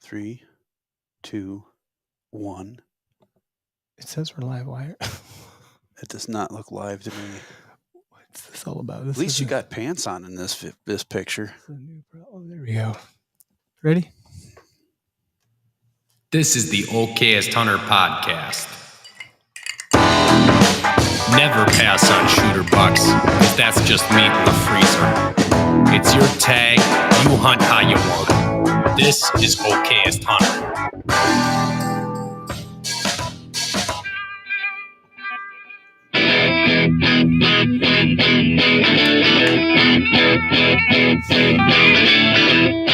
3, 2, 1. It says we're live. Why? It does not look live to me. What's this all about? At least you got pants on in this picture. Oh, there we go. Ready? This is the Okayest Hunter podcast. Never pass on shooter bucks, because that's just meat in the freezer. It's your tag, you hunt how you want. This is Okayest Hunter.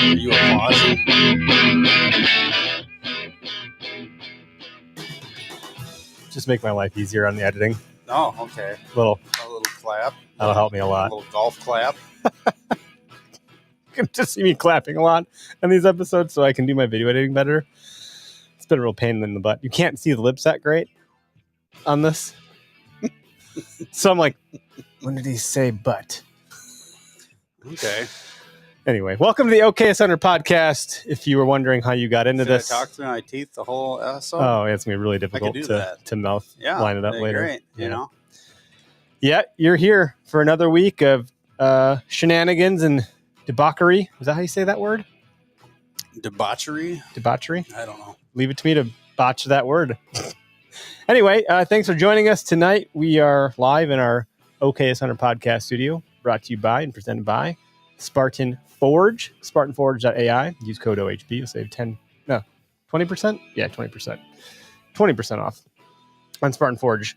Are you applauding? Just make my life easier on the editing. Oh, okay. A little Clap. That'll help me a A lot. little golf clap. You can just see me clapping a lot in these episodes so I can do my video editing better. It's been a real pain in the butt. You can't see the lips that great on this. So I'm like, when did he say but? Okay. Anyway, welcome to the Okayest Hunter podcast. If you were wondering how you got into Should this. I talk through my teeth the whole episode? Oh, it's going to be really difficult do that. to mouth line it up later. Great. Yeah. You know? Yeah, you're here for another week of shenanigans and debauchery. Is that how you say that word? Debauchery? Debauchery? I don't know. Leave it to me to botch that word. Anyway, thanks for joining us tonight. We are live in our Okayest Hunter podcast studio, brought to you by and presented by Spartan Forge, spartanforge.ai. Use code OHP. You'll save 20%? Yeah, 20%. 20% off on Spartan Forge.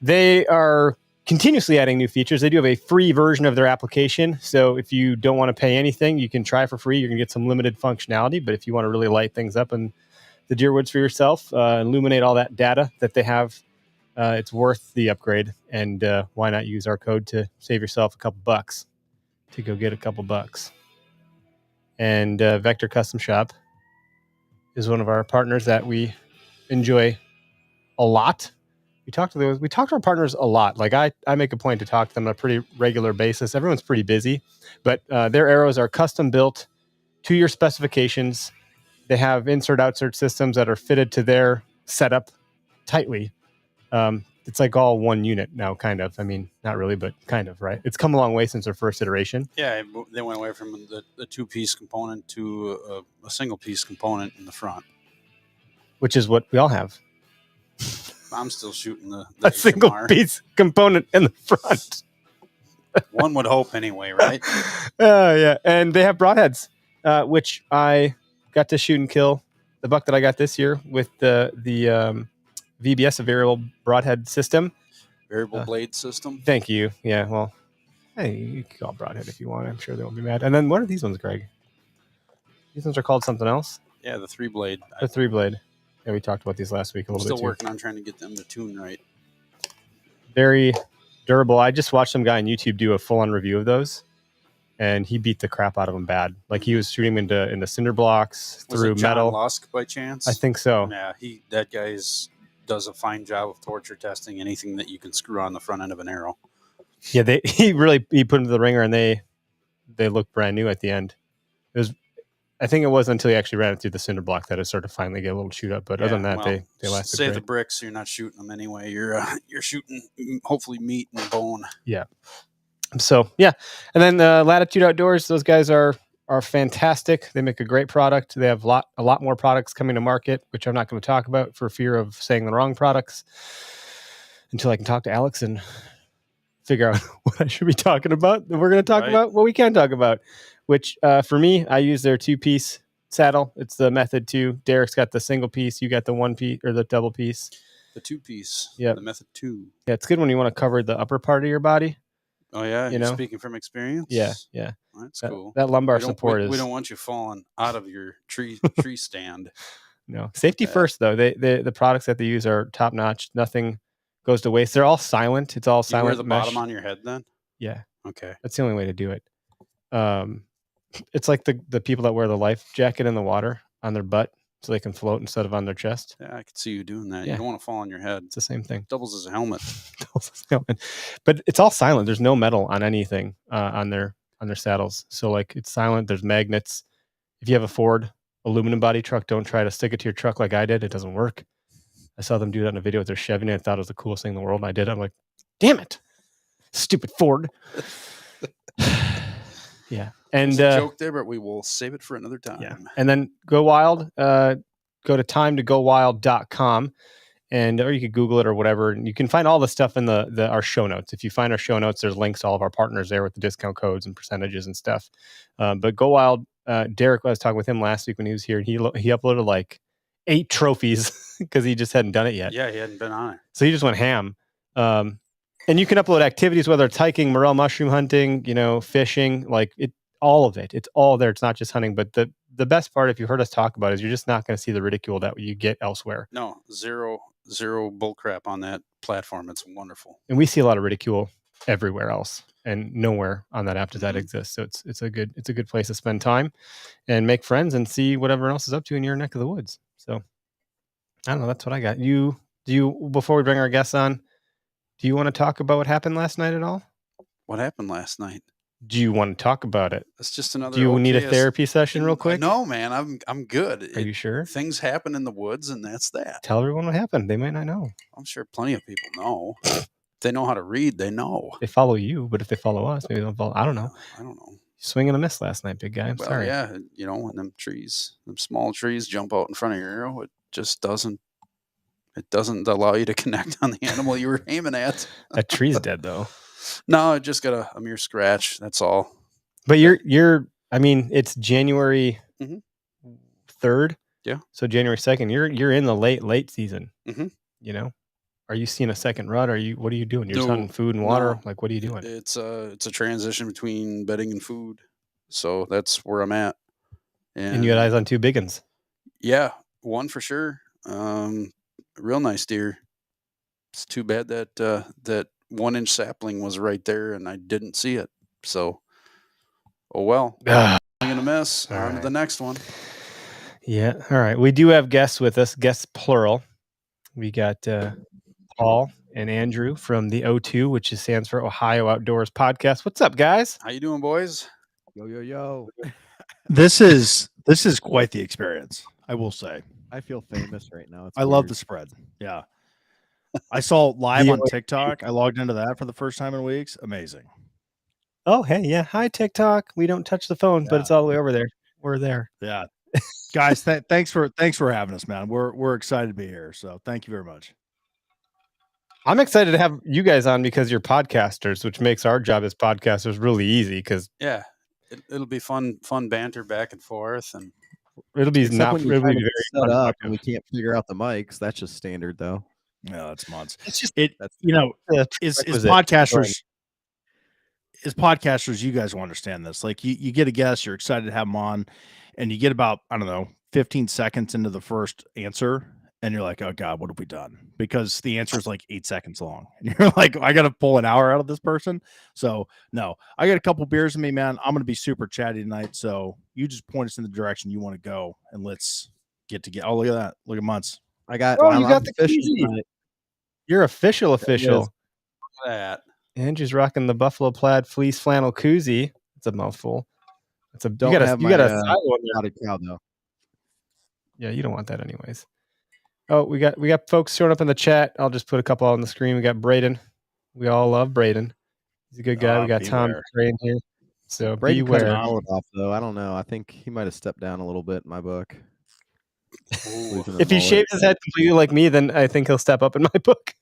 They are continuously adding new features. They do have a free version of their application. So if you don't want to pay anything, you can try for free. You're going to get some limited functionality. But if you want to really light things up in the deer woods for yourself, illuminate all that data that they have, it's worth the upgrade. And why not use our code to save yourself a couple bucks to go get a couple bucks. And Vector Custom Shop is one of our partners that we enjoy a lot. We talk to our partners a lot. Like I make a point to talk to them on a pretty regular basis. Everyone's pretty busy, but their arrows are custom built to your specifications. They have insert-outsert systems that are fitted to their setup tightly. It's like all one unit now, kind of. I mean, not really, but kind of, right? It's come a long way since their first iteration. Yeah, they went away from the two-piece component to a single-piece component in the front. Which is what we all have. I'm still shooting the a single-piece component in the front. One would hope anyway, right? Yeah, and they have broadheads, which I got to shoot and kill the buck that I got this year with the VBS, a variable broadhead system. Variable blade system. Thank you. Yeah, well, hey, you can call broadhead if you want. I'm sure they won't be mad. And then what are these ones, Greg? These ones are called something else? Yeah, the 3-blade. The 3-blade. Yeah, we talked about these last week a little bit. Still working on trying to get them to tune right. Very durable. I just watched some guy on YouTube do a full-on review of those, and he beat the crap out of them bad. Like he was shooting them into cinder blocks through metal. John Lusk by chance? I think so. Yeah, that guy does a fine job of torture testing anything that you can screw on the front end of an arrow. Yeah, he put them to the ringer, and they look brand new at the end. I think it wasn't until he actually ran it through the cinder block that it started to finally get a little chewed up. But other than that, they lasted save great. the bricks, you're not shooting them anyway. You're shooting hopefully meat and bone. Yeah. So yeah, and then Latitude Outdoors, those guys are fantastic. They make a great product. They have a lot more products coming to market, which I'm not going to talk about for fear of saying the wrong products until I can talk to Alex and figure out what I should be talking about. We're going to talk about what we can talk about, which for me, I use their 2-piece saddle. It's the Method 2. Derek's got the single piece. You got the 1-piece or the double piece. The 2-piece. Yeah. The Method 2. Yeah, it's good when you want to cover the upper part of your body. Oh, yeah? You're speaking from experience? Yeah. That's cool. That lumbar support we don't want you falling out of your tree stand. No. Safety first, though. The products that they use are top-notch. Nothing goes to waste. They're all silent. It's all silent. You wear the bottom on your head then? Yeah. Okay. That's the only way to do it. It's like the people that wear the life jacket in the water on their butt so they can float instead of on their chest. Yeah, I could see you doing that. Yeah. You don't want to fall on your head. It's the same thing. Doubles as a helmet. But it's all silent. There's no metal on anything on their saddles. So like it's silent. There's magnets. If you have a Ford, aluminum body truck. Don't try to stick it to your truck like I did. It doesn't work. I saw them do that in a video with their Chevy, and I thought it was the coolest thing in the world. And I did it. I'm like, damn it, stupid Ford. Yeah. And There's a joke there, but we will save it for another time. Yeah. And then Go Wild, go to timetogowild.com, and or you could Google it or whatever. And you can find all the stuff in our show notes. If you find our show notes, there's links to all of our partners there with the discount codes and percentages and stuff. But Go Wild, Derek, I was talking with him last week when he was here, and he uploaded like 8 trophies because he just hadn't done it yet. Yeah, he hadn't been on it. So he just went ham. And you can upload activities, whether it's hiking, morel mushroom hunting, fishing, like all of it. It's all there. It's not just hunting. But the best part, if you heard us talk about it, is you're just not going to see the ridicule that you get elsewhere. No, zero bullcrap on that platform. It's wonderful. And we see a lot of ridicule everywhere else, and nowhere on that app does that exist. So it's a good place to spend time and make friends and see what everyone else is up to in your neck of the woods. So I don't know. That's what I got. Before we bring our guests on, do you want to talk about what happened last night at all? What happened last night? Do you want to talk about it? It's just another. Do you need a therapy session real quick? No, man. I'm good. Are you sure? Things happen in the woods, and that's that. Tell everyone what happened. They might not know. I'm sure plenty of people know. If they know how to read, they know. They follow you, but if they follow us, maybe they'll follow. I don't know. I don't know. Swing and a miss last night, big guy. I'm sorry. Yeah, when them small trees jump out in front of your arrow, it just doesn't. It doesn't allow you to connect on the animal you were aiming at. That tree's dead, though. No, it just got a mere scratch. That's all. But it's January 3rd. Yeah. So January 2nd, you're in the late season. Mm-hmm. Are you seeing a second rut? What are you doing? You're just hunting food and water? Like, what are you doing? It's a transition between bedding and food. So that's where I'm at. And you got eyes on 2 big ones. Yeah, one for sure. Real nice deer. It's too bad that that 1-inch sapling was right there and I didn't see it. So, oh well. I'm gonna miss. On to the next one. Yeah. All right. We do have guests with us. Guests plural. We got Paul and Andrew from the O2, which stands for Ohio Outdoors Podcast. What's up, guys? How you doing, boys? Yo. This is quite the experience, I will say. I feel famous right now. I love the spread. Yeah. I saw live on TikTok. I logged into that for the first time in weeks. Amazing. Oh, hey, yeah. Hi, TikTok. We don't touch the phone, but it's all the way over there. We're there. Yeah. Guys, thanks for having us, man. We're excited to be here. So thank you very much. I'm excited to have you guys on because you're podcasters, which makes our job as podcasters really easy because it'll be fun banter back and forth, and it'll be Except when you're trying to very set up and we can't figure out the mics. That's just standard, though. Yeah, that's months. It's just is podcasters, you guys will understand this. Like you get a guest, you're excited to have them on, and you get about, I don't know, 15 seconds into the first answer, and you're like, oh God, what have we done? Because the answer is like 8 seconds long. And you're like, I got to pull an hour out of this person. So no, I got a couple beers in me, man. I'm going to be super chatty tonight. So you just point us in the direction you want to go and let's get together. Oh, look at that. Look at Muntz. I got, you got the koozie. You're official. look at that. Andrew's rocking the buffalo plaid fleece flannel koozie. It's a mouthful. It's a Don't you got have a silo in there. potted cow, though. Yeah, you don't want that anyways. Oh, we got folks showing up in the chat. I'll just put a couple on the screen. We got Braden. We all love Braden. He's a good guy. We got Tom in here. So Braden cut beware. Howard off, though. I don't know. I think he might have stepped down a little bit in my book. If he shaves his head completely like me, then I think he'll step up in my book.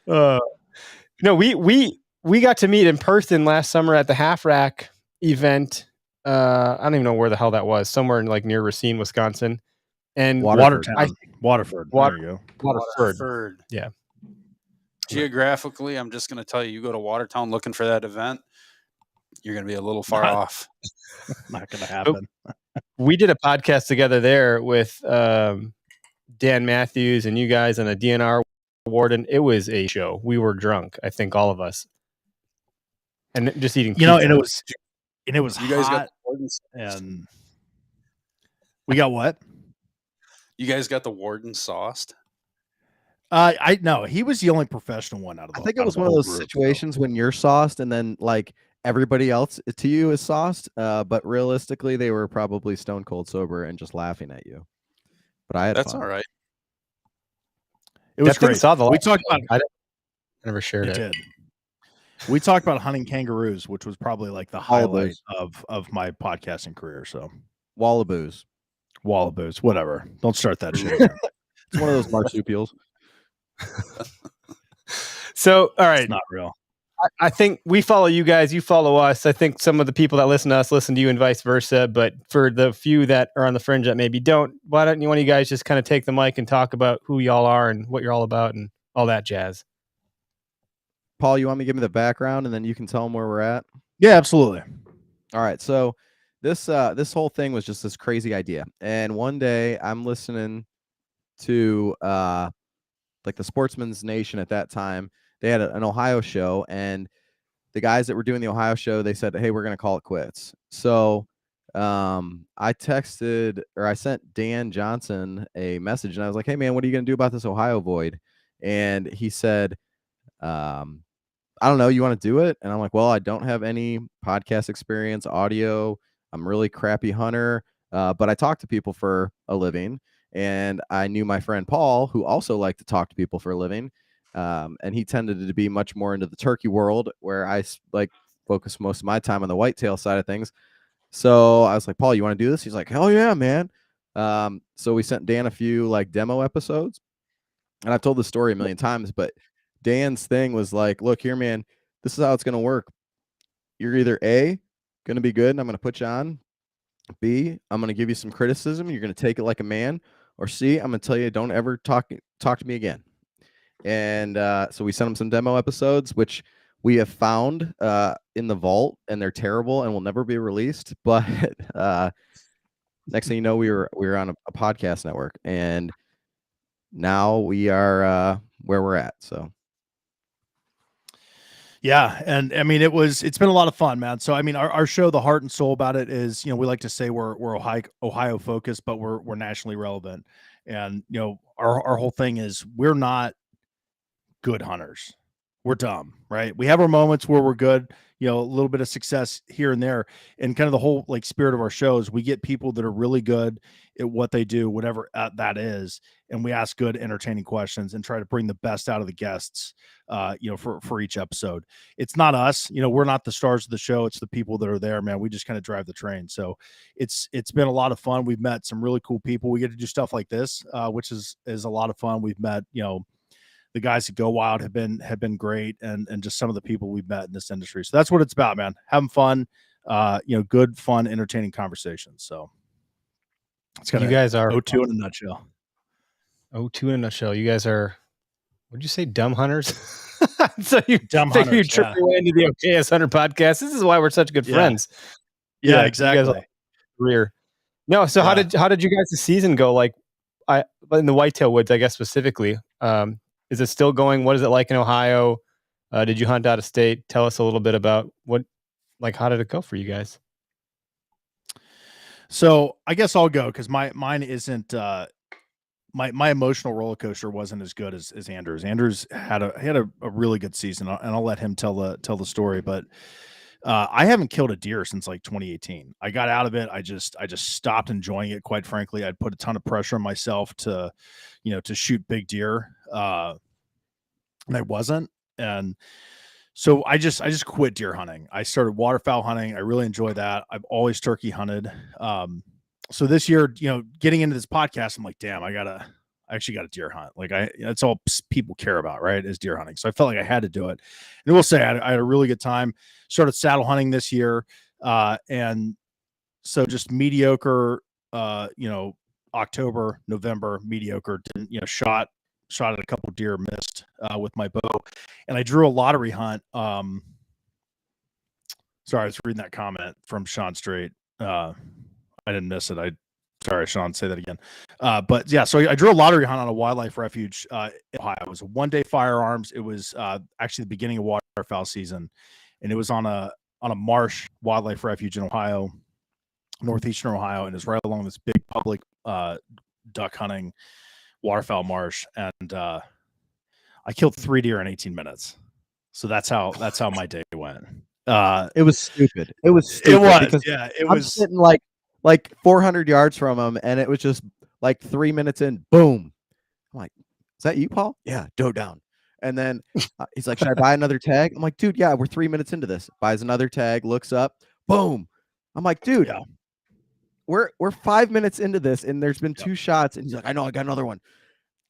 No, we got to meet in person last summer at the Half Rack event. I don't even know where the hell that was. Somewhere in like near Racine, Wisconsin. And Waterford. There you go. Waterford. Yeah. Geographically, I'm just going to tell you, you go to Watertown looking for that event, you're going to be a little far off. Not going to happen. We did a podcast together there with Dan Matthews and you guys and a DNR warden. It was a show. We were drunk, I think, all of us, and just eating pizza. And it was you guys hot, and we got what? You guys got the warden sauced? I know he was the only professional one out of the I think it was one of those situations when you're sauced and then like everybody else to you is sauced, but realistically, they were probably stone cold sober and just laughing at you. But I had That's fun. all right. It was That thing great. saw the We light. talked about I never shared it. it. Did. We talked about hunting kangaroos, which was probably like the highlight of my podcasting career. So Wallaboos. wallaboos, whatever. Don't start that shit again. It's one of those marsupials. So, all It's right. not real. I think we follow you guys, you follow us. I think some of the people that listen to us listen to you and vice versa. But for the few that are on the fringe that maybe don't, why don't one of you guys just kind of take the mic and talk about who y'all are and what you're all about and all that jazz? Paul, you want me to give me the background and then you can tell them where we're at? Yeah, absolutely. All right. So this whole thing was just this crazy idea. And one day I'm listening to like the Sportsman's Nation at that time. They had an Ohio show, and the guys that were doing the Ohio show, they said, hey, we're going to call it quits. So I sent Dan Johnson a message, and I was like, hey, man, what are you going to do about this Ohio void? And he said, I don't know, you want to do it? And I'm like, well, I don't have any podcast experience, audio. I'm a really crappy hunter, but I talk to people for a living. And I knew my friend Paul, who also liked to talk to people for a living. And he tended to be much more into the turkey world, where I like focus most of my time on the whitetail side of things. So I was like, Paul, you want to do this? He's like, hell yeah, man. So we sent Dan a few like demo episodes, and I've told the story a million times, but Dan's thing was like, look here, man, this is how it's going to work. You're either A, going to be good and I'm going to put you on. B, I'm going to give you some criticism. You're going to take it like a man. Or C, I'm going to tell you, don't ever talk to me again. And so we sent him some demo episodes, which we have found in the vault, and they're terrible and will never be released. But next thing you know, we were on a podcast network, and now we are where we're at. So yeah, and I mean it's been a lot of fun, man. So I mean our show, the heart and soul about it is, we like to say we're Ohio focused, but we're nationally relevant. And our whole thing is we're not good hunters. We're dumb, right? We have our moments where we're good, a little bit of success here and there. And kind of the whole like spirit of our show is we get people that are really good at what they do, whatever that is. And we ask good, entertaining questions and try to bring the best out of the guests, for each episode. It's not us, we're not the stars of the show. It's the people that are there, man. We just kind of drive the train. So it's been a lot of fun. We've met some really cool people. We get to do stuff like this, which is a lot of fun. We've met, the guys that Go Wild have been great, and just some of the people we've met in this industry. So that's what it's about, man. Having fun, good, fun, entertaining conversations. So it's kind of you guys are O2 in a nutshell. O2 in a nutshell. You guys are, what'd you say, dumb hunters? So you Dumb figure you hunters, trip yeah. your way into the Okayest Hunter podcast. This is why we're such good Yeah. friends. Yeah, You guys exactly. are career. No, so Yeah. how did you guys' season go? Like, in the whitetail woods, I guess specifically. Is it still going? What is it like in Ohio? Did you hunt out of state? Tell us a little bit about how did it go for you guys? So I guess I'll go because mine isn't my emotional roller coaster wasn't as good as Andrews. Andrews had a really good season, and I'll let him tell the story. But I haven't killed a deer since like 2018. I got out of it. I just stopped enjoying it. Quite frankly, I'd put a ton of pressure on myself to shoot big deer, and I wasn't. And so I just quit deer hunting. I started waterfowl hunting. I really enjoy that. I've always turkey hunted. So this year, getting into this podcast, I'm like, damn, I actually got a deer hunt. Like that's all people care about, right? Is deer hunting. So I felt like I had to do it. And we'll say I had a really good time. Started saddle hunting this year. And so just mediocre, October, November, mediocre, didn't, shot at a couple deer, missed with my bow. And I drew a lottery hunt. Sorry, I was reading that comment from Sean Strait. I didn't miss it. Sorry, Sean, say that again. But yeah, so I drew a lottery hunt on a wildlife refuge in Ohio. It was a 1-day firearms. It was actually the beginning of waterfowl season, and it was on a marsh wildlife refuge in Ohio, northeastern Ohio, and it's right along this big public duck hunting waterfowl marsh. And I killed 3 deer in 18 minutes. So that's how my day went. It was stupid. It was stupid. It was, because yeah, it I'm was. sitting like 400 yards from him, and it was just like 3 minutes in, boom. I'm like, is that you, Paul? Yeah, doe down. And then he's like, should I buy another tag? I'm like, dude, yeah, we're 3 minutes into this. Buys another tag, looks up, boom. I'm like, dude, Yeah. we're 5 minutes into this, and there's been Yep. 2 shots, and he's like, I know, I got another one.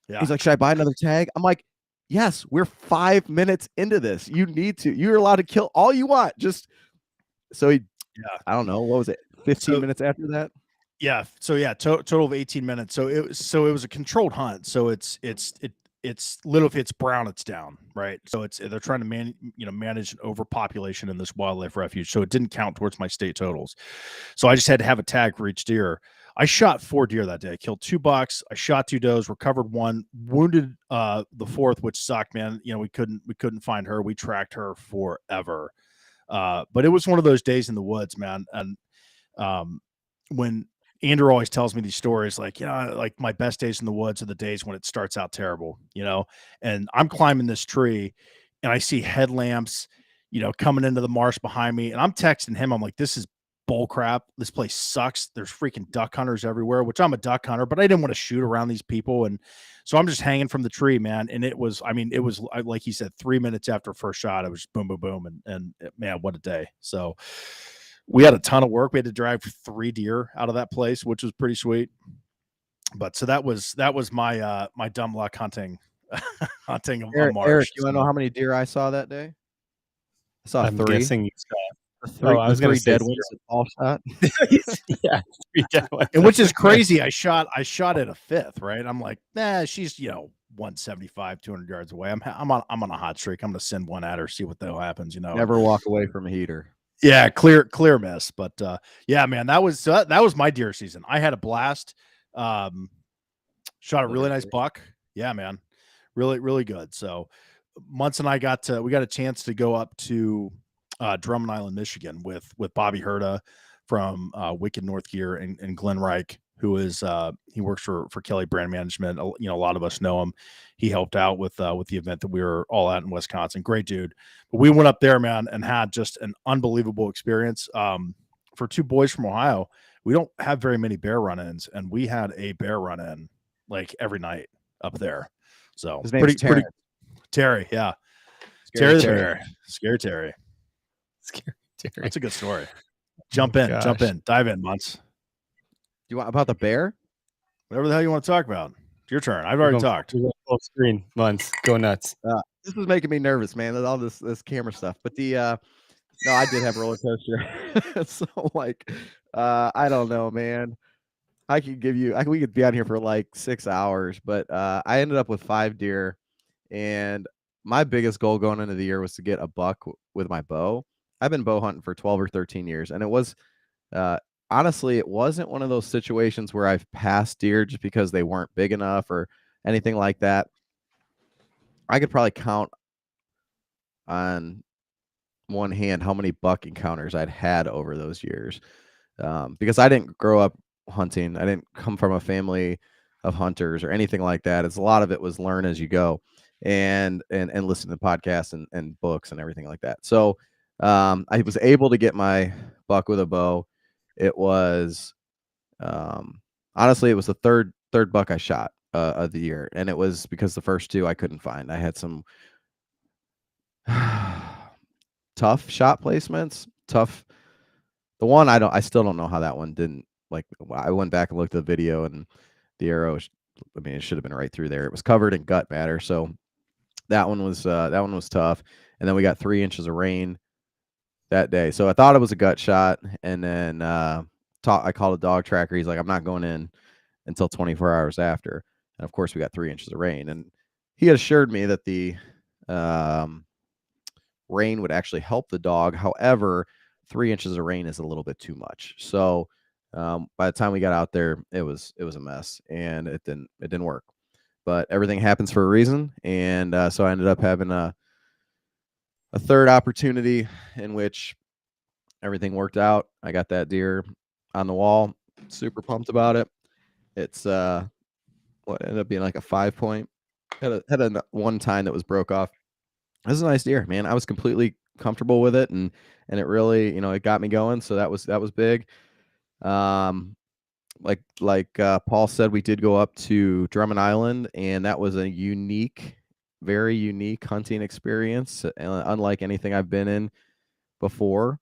Yeah. He's like, should I buy another tag? I'm like, yes, we're 5 minutes into this. You need to. You're allowed to kill all you want. Just so he, Yeah. I don't know, what was it? 15 So- minutes after that? Yeah. So yeah, total of 18 minutes. So it was a controlled hunt. So it's little, if it's brown, it's down, right? So they're trying to manage an overpopulation in this wildlife refuge. So it didn't count towards my state totals. So I just had to have a tag for each deer. I shot 4 deer that day. I killed 2 bucks. I shot 2 does, recovered 1, wounded the 4th, which sucked, man. We couldn't find her. We tracked her forever. But it was one of those days in the woods, man. And when Andrew always tells me these stories, like, like my best days in the woods are the days when it starts out terrible, and I'm climbing this tree and I see headlamps, coming into the marsh behind me. And I'm texting him. I'm like, this is bull crap. This place sucks. There's freaking duck hunters everywhere, which I'm a duck hunter, but I didn't want to shoot around these people. And so I'm just hanging from the tree, man. And it was like he said, 3 minutes after first shot, it was boom, boom, boom. And man, what a day. So we had a ton of work. We had to drive 3 deer out of that place, which was pretty sweet. But so that was my my dumb luck hunting hunting a marsh. Eric, you want to know how many deer I saw that day? I saw I'm 3. guessing you The I was gonna 3 say dead ones that Paul shot. yeah, 3 dead ones. And which is crazy. I shot at a 5th, right? I'm like, nah, she's 175, 200 yards away. I'm on a hot streak. I'm gonna send one at her, see what the hell happens. Never walk away from a heater. Yeah, clear miss. But yeah, man, that was my deer season. I had a blast. Shot a really nice buck. Yeah, man, really, really good. So Muntz and I got a chance to go up to Drummond Island, Michigan with Bobby Herda from Wicked North Gear and Glenn Reich, who is he works for Kelly Brand Management. A lot of us know him. He helped out with the event that we were all at in Wisconsin. Great dude. But we went up there, man, and had just an unbelievable experience. For 2 boys from Ohio, we don't have very many bear run-ins, and we had a bear run-in like every night up there. So His name's pretty Terry, yeah. Terry the bear. Scary Terry. Scary Terry. That's a good story. Jump in, dive in, Muntz. You want about the bear? Whatever the hell you want to talk about. It's your turn. I've already talked. Full screen, Muntz. Go nuts. This was making me nervous, man. All this camera stuff. But no, I did have a roller coaster. So like, I don't know, man. We could be on here for like 6 hours, but I ended up with 5 deer, and my biggest goal going into the year was to get a buck with my bow. I've been bow hunting for 12 or 13 years, and it was honestly, it wasn't one of those situations where I've passed deer just because they weren't big enough or anything like that. I could probably count on one hand how many buck encounters I'd had over those years, because I didn't grow up hunting. I didn't come from a family of hunters or anything like that. It's a lot of it was learn as you go and listen to podcasts and books and everything like that. So I was able to get my buck with a bow. It was honestly, it was the third buck I shot of the year, and it was because the first 2 I couldn't find. I had some tough shot placements. Tough. The one I still don't know how that one didn't, like, I went back and looked at the video, and the arrow, it should have been right through there. It was covered in gut matter, so that one was tough. And then we got 3 inches of rain that day, so I thought it was a gut shot. And then I called a dog tracker. He's like, I'm not going in until 24 hours after. And of course, we got 3 inches of rain, and he assured me that the rain would actually help the dog. However, 3 inches of rain is a little bit too much. So by the time we got out there, it was a mess, and it didn't work. But everything happens for a reason, and so I ended up having a third opportunity in which everything worked out. I got that deer on the wall. Super pumped about it. It's what ended up being like a 5 point. Had a one tine that was broke off This is a nice deer, man. I was completely comfortable with it, and it really, you know, it got me going. So that was big. Um, like Paul said, we did go up to Drummond Island, and that was a unique, very unique hunting experience, unlike anything I've been in before.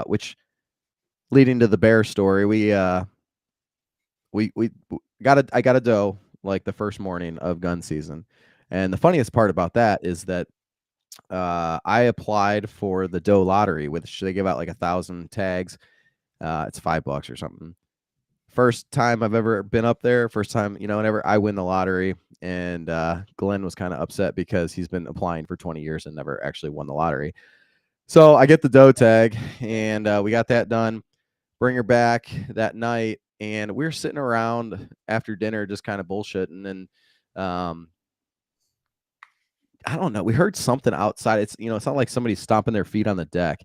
Which leading to the bear story, we I got a doe like the first morning of gun season, and the funniest part about that is that I applied for the doe lottery, which they give out like 1,000 tags. It's $5 or something. First time I've ever been up there. First time, you know, whenever I win the lottery, and Glenn was kind of upset because he's been applying for 20 years and never actually won the lottery. So I get the doe tag, and we got that done. Bring her back that night, and we were sitting around after dinner just kind of bullshitting, and I don't know, we heard something outside. It's, you know, it's not like somebody's stomping their feet on the deck,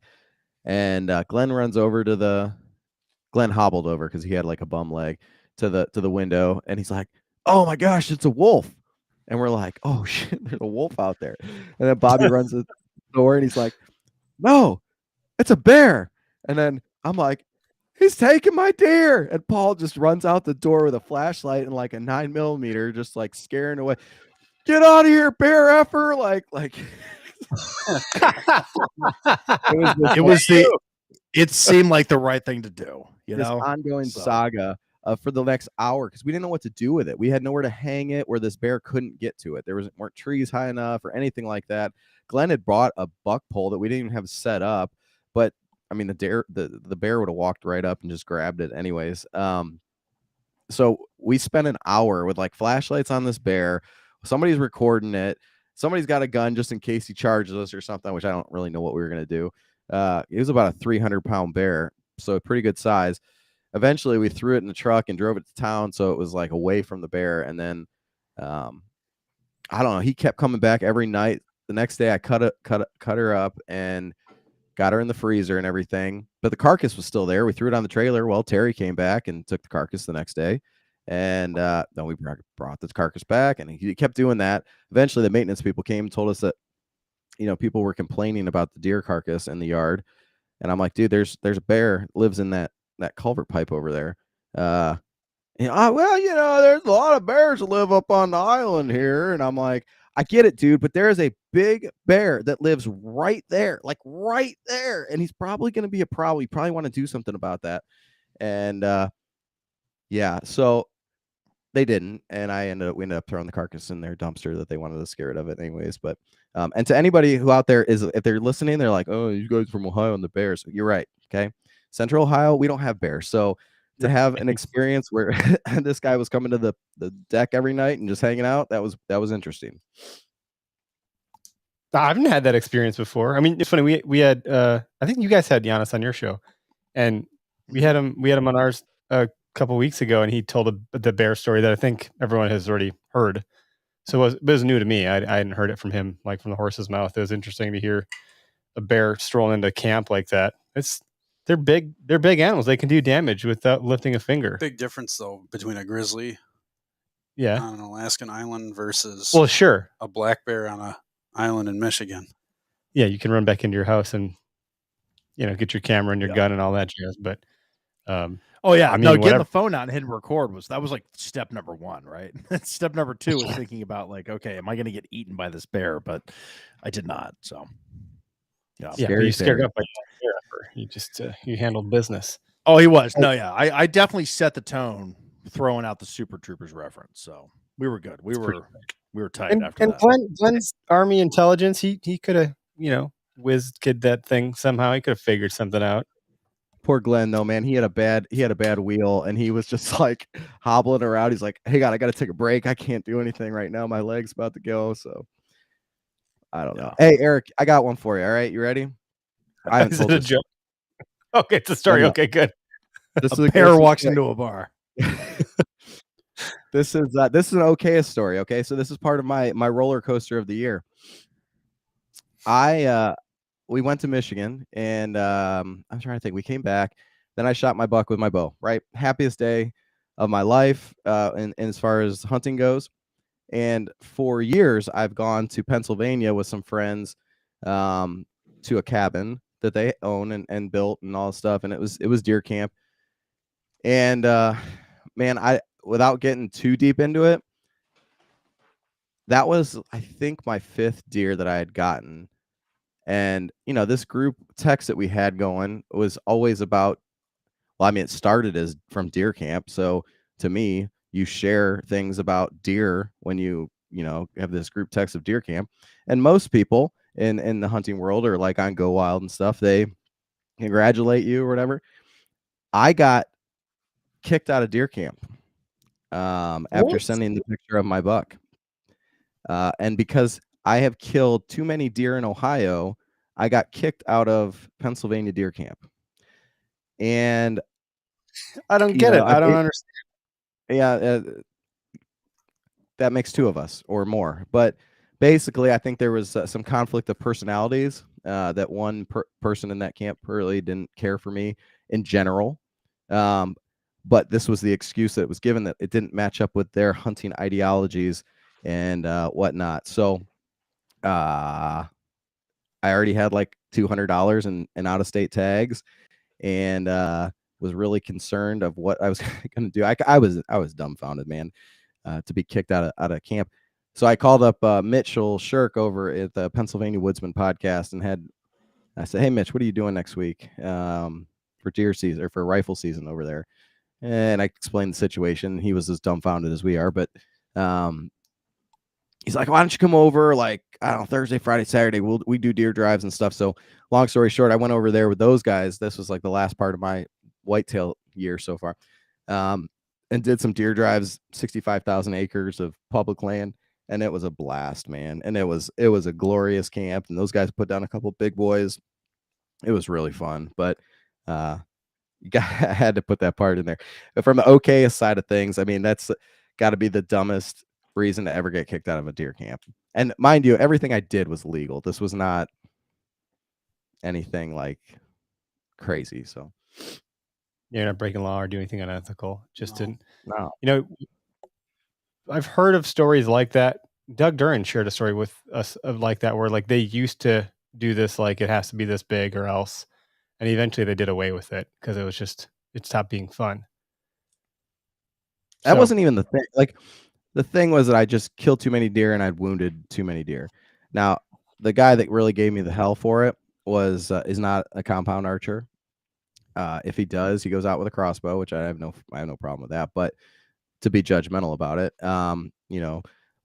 and Glenn runs over to the Glenn hobbled over because he had like a bum leg to the window, and he's like, "Oh my gosh, it's a wolf!" And we're like, "Oh shit, there's a wolf out there!" And then Bobby runs to the door, and he's like, "No, it's a bear!" And then I'm like, "He's taking my deer!" And Paul just runs out the door with a flashlight and like a 9mm, just like scaring away. Get out of here, bear effer! Like it seemed like the right thing to do, you this know, ongoing saga for the next hour, because we didn't know what to do with it. We had nowhere to hang it where this bear couldn't get to it. There weren't trees high enough or anything like that. Glenn had brought a buck pole that we didn't even have set up, but I mean the bear would have walked right up and just grabbed it anyways. So we spent an hour with like flashlights on this bear. Somebody's recording it. Somebody's got a gun just in case he charges us or something, which I don't really know what we were going to do. It was about a 300-pound bear, so a pretty good size. Eventually, we threw it in the truck and drove it to town, so it was like away from the bear. And then, I don't know, he kept coming back every night. The next day, I cut her up and got her in the freezer and everything, but the carcass was still there. We threw it on the trailer. Well, Terry came back and took the carcass the next day, and then we brought the carcass back, and he kept doing that. Eventually, the maintenance people came and told us that, you know, people were complaining about the deer carcass in the yard, and I'm like, dude, there's a bear lives in that culvert pipe over there. You know, well, you know, there's a lot of bears that live up on the island here, and I'm like, I get it, dude, but there is a big bear that lives right there, like right there, and he's probably going to be a problem. You probably want to do something about that, and yeah, so they didn't, and we ended up throwing the carcass in their dumpster that they wanted to scare it of it anyways. But and to anybody who out there is, if they're listening, they're like, "Oh, you guys from Ohio and the bears." You're right. Okay, Central Ohio, we don't have bears, so to have an experience where this guy was coming to the deck every night and just hanging out, that was interesting. I haven't had that experience before. I mean, it's funny. We had I think you guys had Giannis on your show, and we had him on ours a couple weeks ago, and he told the bear story that I think everyone has already heard. So it was new to me. I hadn't heard it from him, like from the horse's mouth. It was interesting to hear a bear strolling into camp like that. They're big animals. They can do damage without lifting a finger. Big difference though between a grizzly, yeah, on an Alaskan island versus sure, a black bear on a island in Michigan. Yeah, you can run back into your house and, you know, get your camera and your gun and all that jazz. But oh yeah, I mean, no, getting whatever. the phone out and hitting record was like step number 1, right? Step number 2 was thinking about like, okay, am I going to get eaten by this bear? But I did not. So yeah, you scared up by the bear. You just you handled business. Oh, he was. No, yeah, I definitely set the tone throwing out the Super Troopers reference. So we were good. We were tight after that. And Glenn's Army intelligence, he could have, you know, whiz kid that thing somehow. He could have figured something out. Poor Glenn, though, man. He had a bad wheel, and he was just like hobbling around. He's like, "Hey, God, I got to take a break. I can't do anything right now. My leg's about to go." So I don't know. Hey, Eric, I got one for you. All right, you ready? I haven't told a joke. Okay, it's a story. No. Okay, good. This is a bear walks into a bar. This is an Okayest story. Okay, so this is part of my roller coaster of the year. We went to Michigan, and I'm trying to think. We came back, then I shot my buck with my bow. Right, happiest day of my life, and as far as hunting goes. And for years, I've gone to Pennsylvania with some friends to a cabin that they own and built and all this stuff. And it was deer camp. And man, without getting too deep into it, that was, I think, my 5th deer that I had gotten. And, this group text that we had going was always about, well, I mean, it started as from deer camp. So to me, you share things about deer when you have this group text of deer camp. And most people in the hunting world, or like on Go Wild and stuff, they congratulate you or whatever. I got kicked out of deer camp after sending the picture of my buck. And because I have killed too many deer in Ohio, I got kicked out of Pennsylvania deer camp. And I don't get it. I don't understand. Yeah, that makes 2 of us or more. But basically, I think there was some conflict of personalities, that one person in that camp really didn't care for me in general. But this was the excuse that was given, that it didn't match up with their hunting ideologies and whatnot. So I already had like $200 in out-of-state tags, and was really concerned of what I was going to do. I was dumbfounded, man, to be kicked out of camp. So I called up Mitchell Shirk over at the Pennsylvania Woodsman podcast, and I said, "Hey, Mitch, what are you doing next week for deer season or for rifle season over there?" And I explained the situation. He was as dumbfounded as we are, but he's like, "Why don't you come over, like, I don't know, Thursday, Friday, Saturday? We do deer drives and stuff." So long story short, I went over there with those guys. This was like the last part of my whitetail year so far. And did some deer drives, 65,000 acres of public land. And it was a blast, man. And it was a glorious camp. And those guys put down a couple big boys. It was really fun, but I had to put that part in there. But from the okayest side of things, I mean, that's got to be the dumbest reason to ever get kicked out of a deer camp. And mind you, everything I did was legal. This was not anything like crazy. So You're not breaking law or doing anything unethical. Just No. to, I've heard of stories like that. Doug Duran shared a story with us of like that, where like they used to do this, like it has to be this big or else. And eventually they did away with it because it stopped being fun. That wasn't even the thing. Like, the thing was that I just killed too many deer and I'd wounded too many deer. Now, the guy that really gave me the hell for it is not a compound archer. If he does, he goes out with a crossbow, which I have no problem with that. But to be judgmental about it,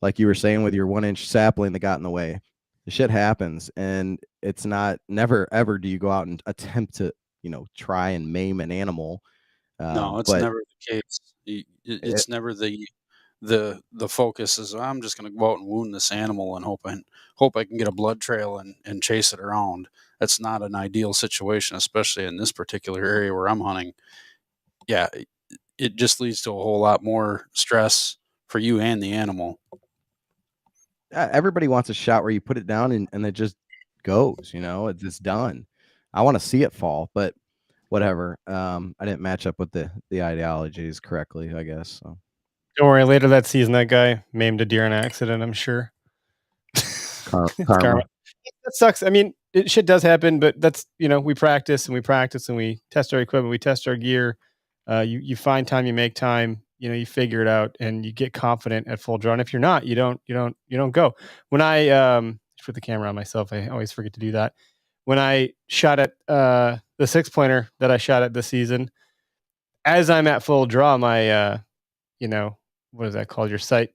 like you were saying with your 1-inch sapling that got in the way, the shit happens, and it's never ever do you go out and attempt to try and maim an animal. No, it's never the case. It's never the focus is, I'm just going to go out and wound this animal and hope I can get a blood trail and chase it around. That's not an ideal situation, especially in this particular area where I'm hunting. Yeah, it just leads to a whole lot more stress for you and the animal. Everybody wants a shot where you put it down and it just goes, it's done. I want to see it fall, but whatever. I didn't match up with the ideologies correctly, I guess. So. Don't worry. Later that season, that guy maimed a deer in an accident, I'm sure. Karma. That sucks. I mean, shit does happen, but that's, we practice and we test our equipment, we test our gear. You find time, you make time, you figure it out, and you get confident at full draw. And if you're not, you don't go. When I put the camera on myself, I always forget to do that. When I shot at the 6-pointer that I shot at this season, as I'm at full draw, my what is that called? Your sight,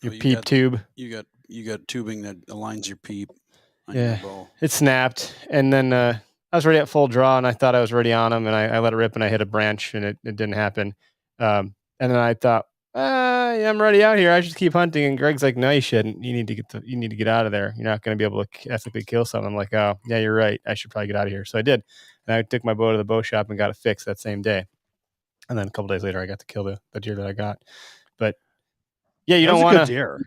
your peep tube. You got tubing that aligns your peep. Yeah, it snapped, and then I was ready at full draw, and I thought I was ready on him, and I let it rip, and I hit a branch, and it didn't happen. And then I thought, yeah, I'm ready out here. I should keep hunting. And Greg's like, no, you shouldn't. You need to get out of there. You're not going to be able to ethically kill something. I'm like, oh, yeah, you're right. I should probably get out of here. So I did, and I took my bow to the bow shop and got it fixed that same day. And then a couple days later, I got to kill the deer that I got. But yeah, you don't want to. Deer.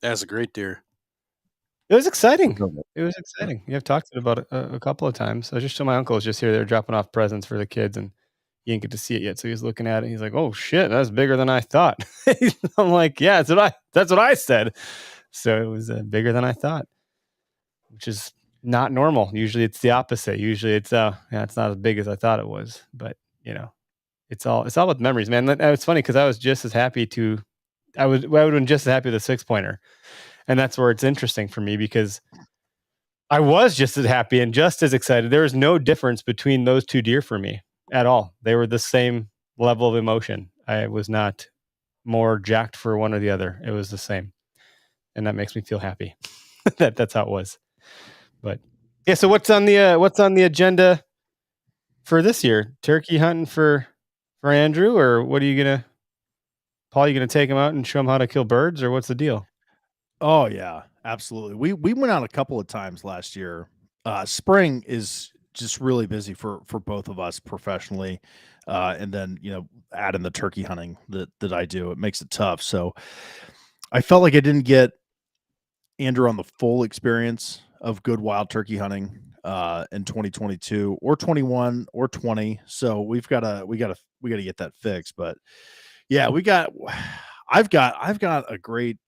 That's a great deer. It was exciting. Yeah, I've talked about it a couple of times. I just told my uncle was just here. They were dropping off presents for the kids, and he didn't get to see it yet. So he was looking at it. And he's like, "Oh shit, that's bigger than I thought." I'm like, "Yeah, that's what I said." So it was bigger than I thought, which is not normal. Usually it's the opposite. Usually it's it's not as big as I thought it was. But it's all with memories, man. It's funny because I was just as happy I would have been just as happy with a 6-pointer. And that's where it's interesting for me because I was just as happy and just as excited. There was no difference between those two deer for me at all. They were the same level of emotion. I was not more jacked for one or the other. It was the same. And that makes me feel happy. That's how it was. But yeah, so what's on the agenda for this year? Turkey hunting for Andrew, or what are you gonna Paul, you gonna take him out and show him how to kill birds, or what's the deal? Oh yeah, absolutely. We went out a couple of times last year. Spring is just really busy for both of us professionally, and then add in the turkey hunting that I do. It makes it tough. So I felt like I didn't get Andrew on the full experience of good wild turkey hunting in 2022 or 21 or 20. So we gotta get that fixed. But yeah, I've got a great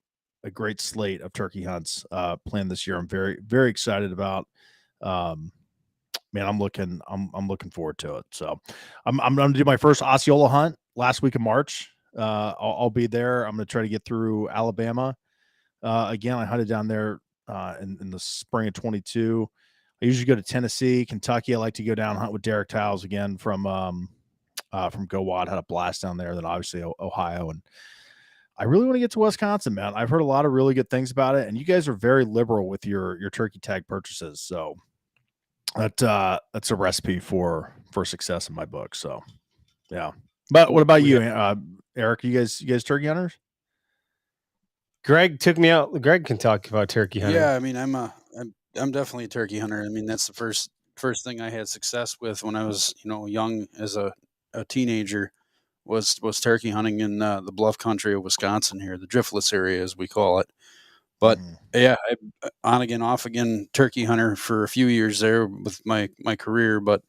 slate of turkey hunts planned this year. I'm very, very excited about. Man, I'm looking forward to it. So I'm going to do my first Osceola hunt last week of March. I'll be there. I'm going to try to get through Alabama. Again, I hunted down there in the spring of 22. I usually go to Tennessee, Kentucky. I like to go down and hunt with Derek Tiles again from Go Wad. Had a blast down there. Then obviously Ohio, and I really want to get to Wisconsin, man. I've heard a lot of really good things about it, and you guys are very liberal with your turkey tag purchases. So that's a recipe for success in my book. So yeah. But what about you, Eric? You guys turkey hunters? Greg took me out. Greg can talk about turkey hunting. Yeah, I mean, I'm definitely a turkey hunter. I mean, that's the first thing I had success with when I was young as a teenager was turkey hunting in the bluff country of Wisconsin here, the driftless area as we call it. But yeah, I on again, off again turkey hunter for a few years there with my career. But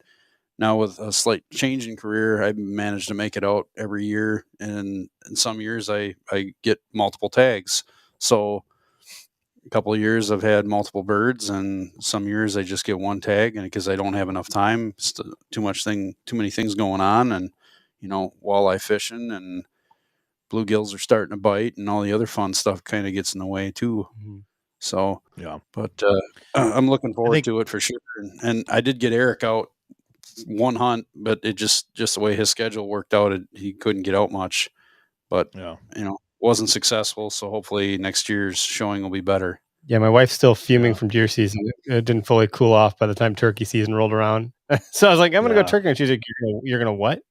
now with a slight change in career, I've managed to make it out every year, and in some years I get multiple tags. So a couple of years I've had multiple birds, and some years I just get one tag, and because I don't have enough time, too many things going on, and walleye fishing and bluegills are starting to bite, and all the other fun stuff kind of gets in the way too. Mm-hmm. So yeah, but I'm looking forward to it for sure. And I did get Eric out one hunt, but it just the way his schedule worked out, he couldn't get out much. But wasn't successful. So hopefully next year's showing will be better. Yeah, my wife's still fuming from deer season. It didn't fully cool off by the time turkey season rolled around. So I was like, I'm going to go turkey. And she's like, you're going to what?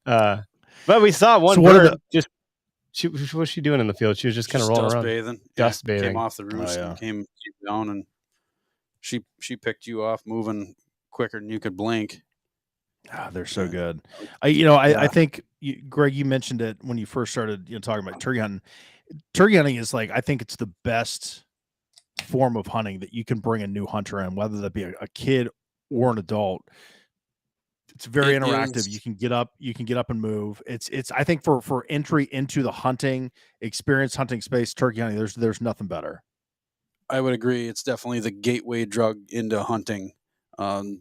But we saw one bird. What was she doing in the field? She was just kind of rolling around. Dust bathing. Came off the roost and came down, and she picked you off moving quicker than you could blink. They're so good. I think Greg, you mentioned it when you first started talking about turkey hunting. Turkey hunting is like, I think it's the best form of hunting that you can bring a new hunter in, whether that be a kid or an adult. It's very interactive. You can get up and move. It's I think for entry into the hunting space, turkey hunting, there's nothing better. I would agree. It's definitely the gateway drug into hunting.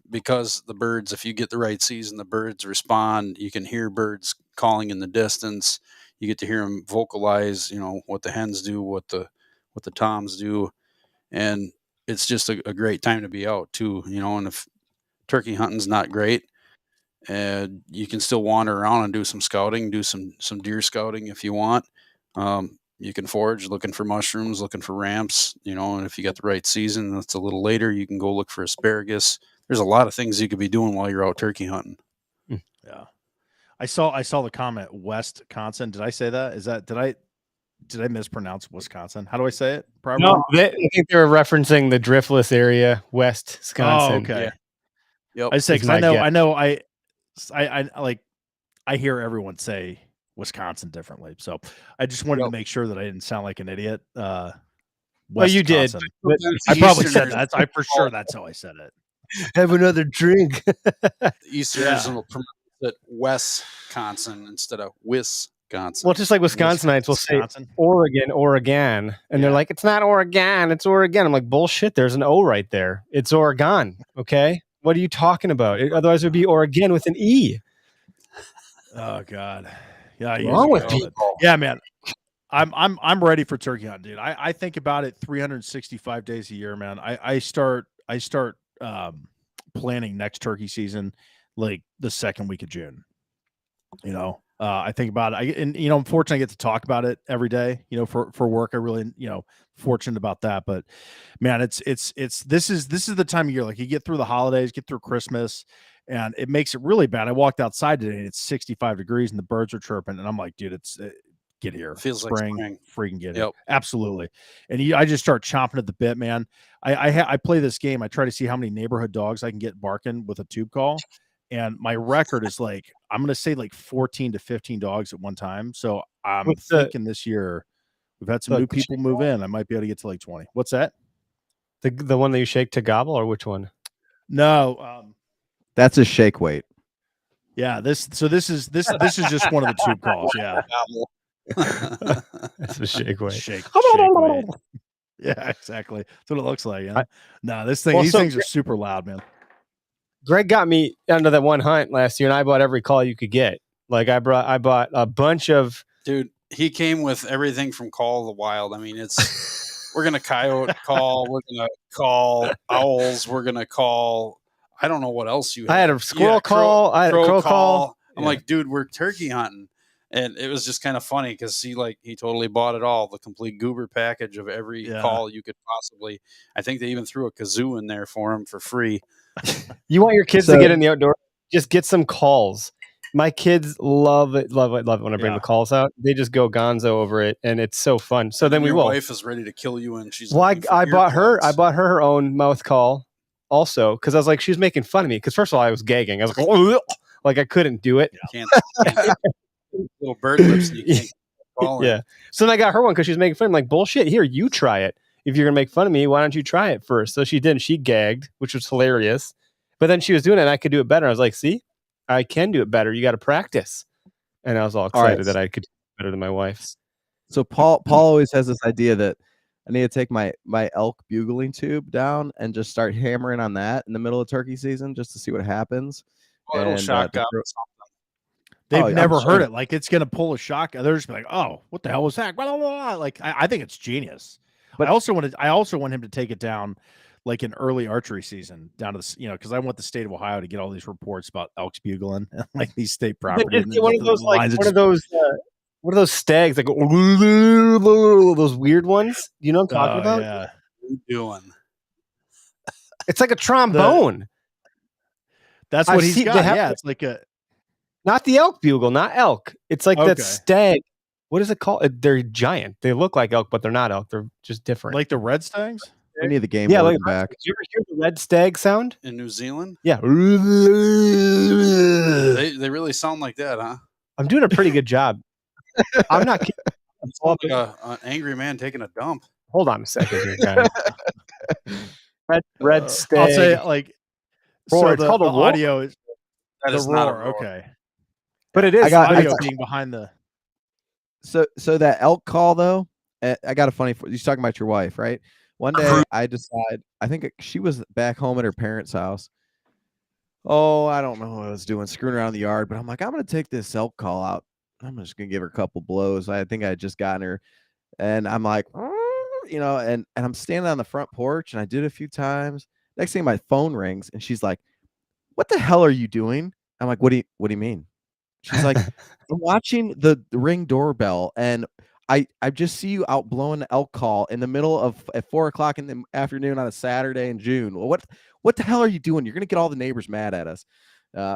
Because the birds, if you get the right season, the birds respond. You can hear birds calling in the distance. You get to hear them vocalize, what the hens do, what the toms do. And it's just a great time to be out too, and if turkey hunting's not great, you can still wander around and do some scouting, do some deer scouting if you want. You can forage looking for mushrooms, looking for ramps, and if you got the right season, that's a little later, you can go look for asparagus. There's a lot of things you could be doing while you're out turkey hunting. Yeah. I saw the comment Wisconsin. Did I say that? Did I mispronounce Wisconsin? How do I say it? Probably. No, I think they were referencing the driftless area, West Wisconsin. Oh, okay. Yeah. Yep. I say, because I hear everyone say Wisconsin differently. So I just wanted to make sure that I didn't sound like an idiot. Well, you did. I probably said that. For sure that's how I said it. Have another drink. Easterners will pronounce it Wisconsin instead of Wisconsin. Well, just like Wisconsinites will say Wisconsin. Oregon, and they're Yeah. like, it's not Oregon, it's Oregon. I'm like, bullshit. There's an O right there. It's Oregon. Okay, what are you talking about? Otherwise, it would be Oregon with an E. Oh God. Yeah. What's wrong with guys are people? good. Yeah, man. I'm ready for turkey hunt, dude. I think about it 365 days a year, man. I start planning next turkey season like the second week of June. You know, I think about it. And you know, unfortunately, I get to talk about it every day. You know, for work, I really fortunate about that. But man, this is the time of year. Like you get through the holidays, get through Christmas, and it makes it really bad. I walked outside today and it's 65 degrees and the birds are chirping, and I'm like, dude, it's get here. Feels like spring. Freaking get here. Yep. Absolutely. And I just start chomping at the bit, man. I play this game. I try to see how many neighborhood dogs I can get barking with a tube call. And my record is like, I'm going to say like 14 to 15 dogs at one time. So I'm thinking this year we've had some new people move in. I might be able to get to like 20. What's that? The one that you shake to gobble, or which one? No. That's a shake weight. Yeah. This is just one of the tube calls. Yeah. That's a shake weight. Shake weight. Yeah, exactly. That's what it looks like. Yeah. These things are super loud, man. Greg got me under that one hunt last year, and I bought every call you could get. Like I bought a bunch of. Dude, he came with everything from Call of the Wild. I mean, we're gonna coyote call, we're gonna call owls, we're gonna call. I don't know what else you had. I had a squirrel call. I had a crow call. I'm like, dude, we're turkey hunting. And it was just kind of funny because he totally bought it all, the complete goober package of every call you could possibly. I think they even threw a kazoo in there for him for free. You want your kids to get in the outdoors? Just get some calls. My kids love it when I bring the calls out. They just go gonzo over it, and it's so fun. So then your wife is ready to kill you, and she's I bought her own mouth call also because I was like, she was making fun of me because first of all I was gagging. I was like I couldn't do it. Can't little bird lips. And you can't call yeah. So then I got her one because she was making fun. I'm like, bullshit. Here, you try it. If you're gonna make fun of me, why don't you try it first? So she did. And she gagged, which was hilarious. But then she was doing it, and I could do it better. I was like, see, I can do it better. You got to practice. And I was all excited that I could do it better than my wife. So Paul always has this idea that I need to take my elk bugling tube down and just start hammering on that in the middle of turkey season just to see what happens. It'll shock up. They've never heard it. Like it's gonna pull a shock. They're just like, oh, what the hell was that? Blah, blah, blah. Like I think it's genius. But I also want him to take it down like an early archery season down to the, because I want the state of Ohio to get all these reports about elks bugling and like these state properties. One of those stags like those weird ones. You know what I'm talking about? Yeah. What are you doing? It's like a trombone. That's what he's got. It's like a. Not the elk bugle, not elk. It's like that stag. What is it called? They're giant. They look like elk, but they're not elk. They're just different. Like the red stags? We need the game board back. Did you ever hear the red stag sound? In New Zealand? Yeah. They really sound like that, huh? I'm doing a pretty good job. I'm not kidding. It's like an angry man taking a dump. Hold on a second here, guys. red stag. I'll say like roar. It's called a roar? Audio is that is roar. Not a roar. Okay. But it is. I got audio being behind the. So that elk call though, I got a funny. You're talking about your wife, right? One day I think she was back home at her parents' house. Oh, I don't know what I was doing, screwing around in the yard, but I'm like, I'm going to take this elk call out. I'm just going to give her a couple blows. I think I had just gotten her, and I'm like, and I'm standing on the front porch, and I did it a few times. Next thing, my phone rings, and she's like, "What the hell are you doing?" I'm like, "What do you mean?" She's like, "I'm watching the Ring doorbell, and I just see you out blowing the elk call in the middle of at 4:00 in the afternoon on a Saturday in June. What the hell are you doing? You're gonna get all the neighbors mad at us."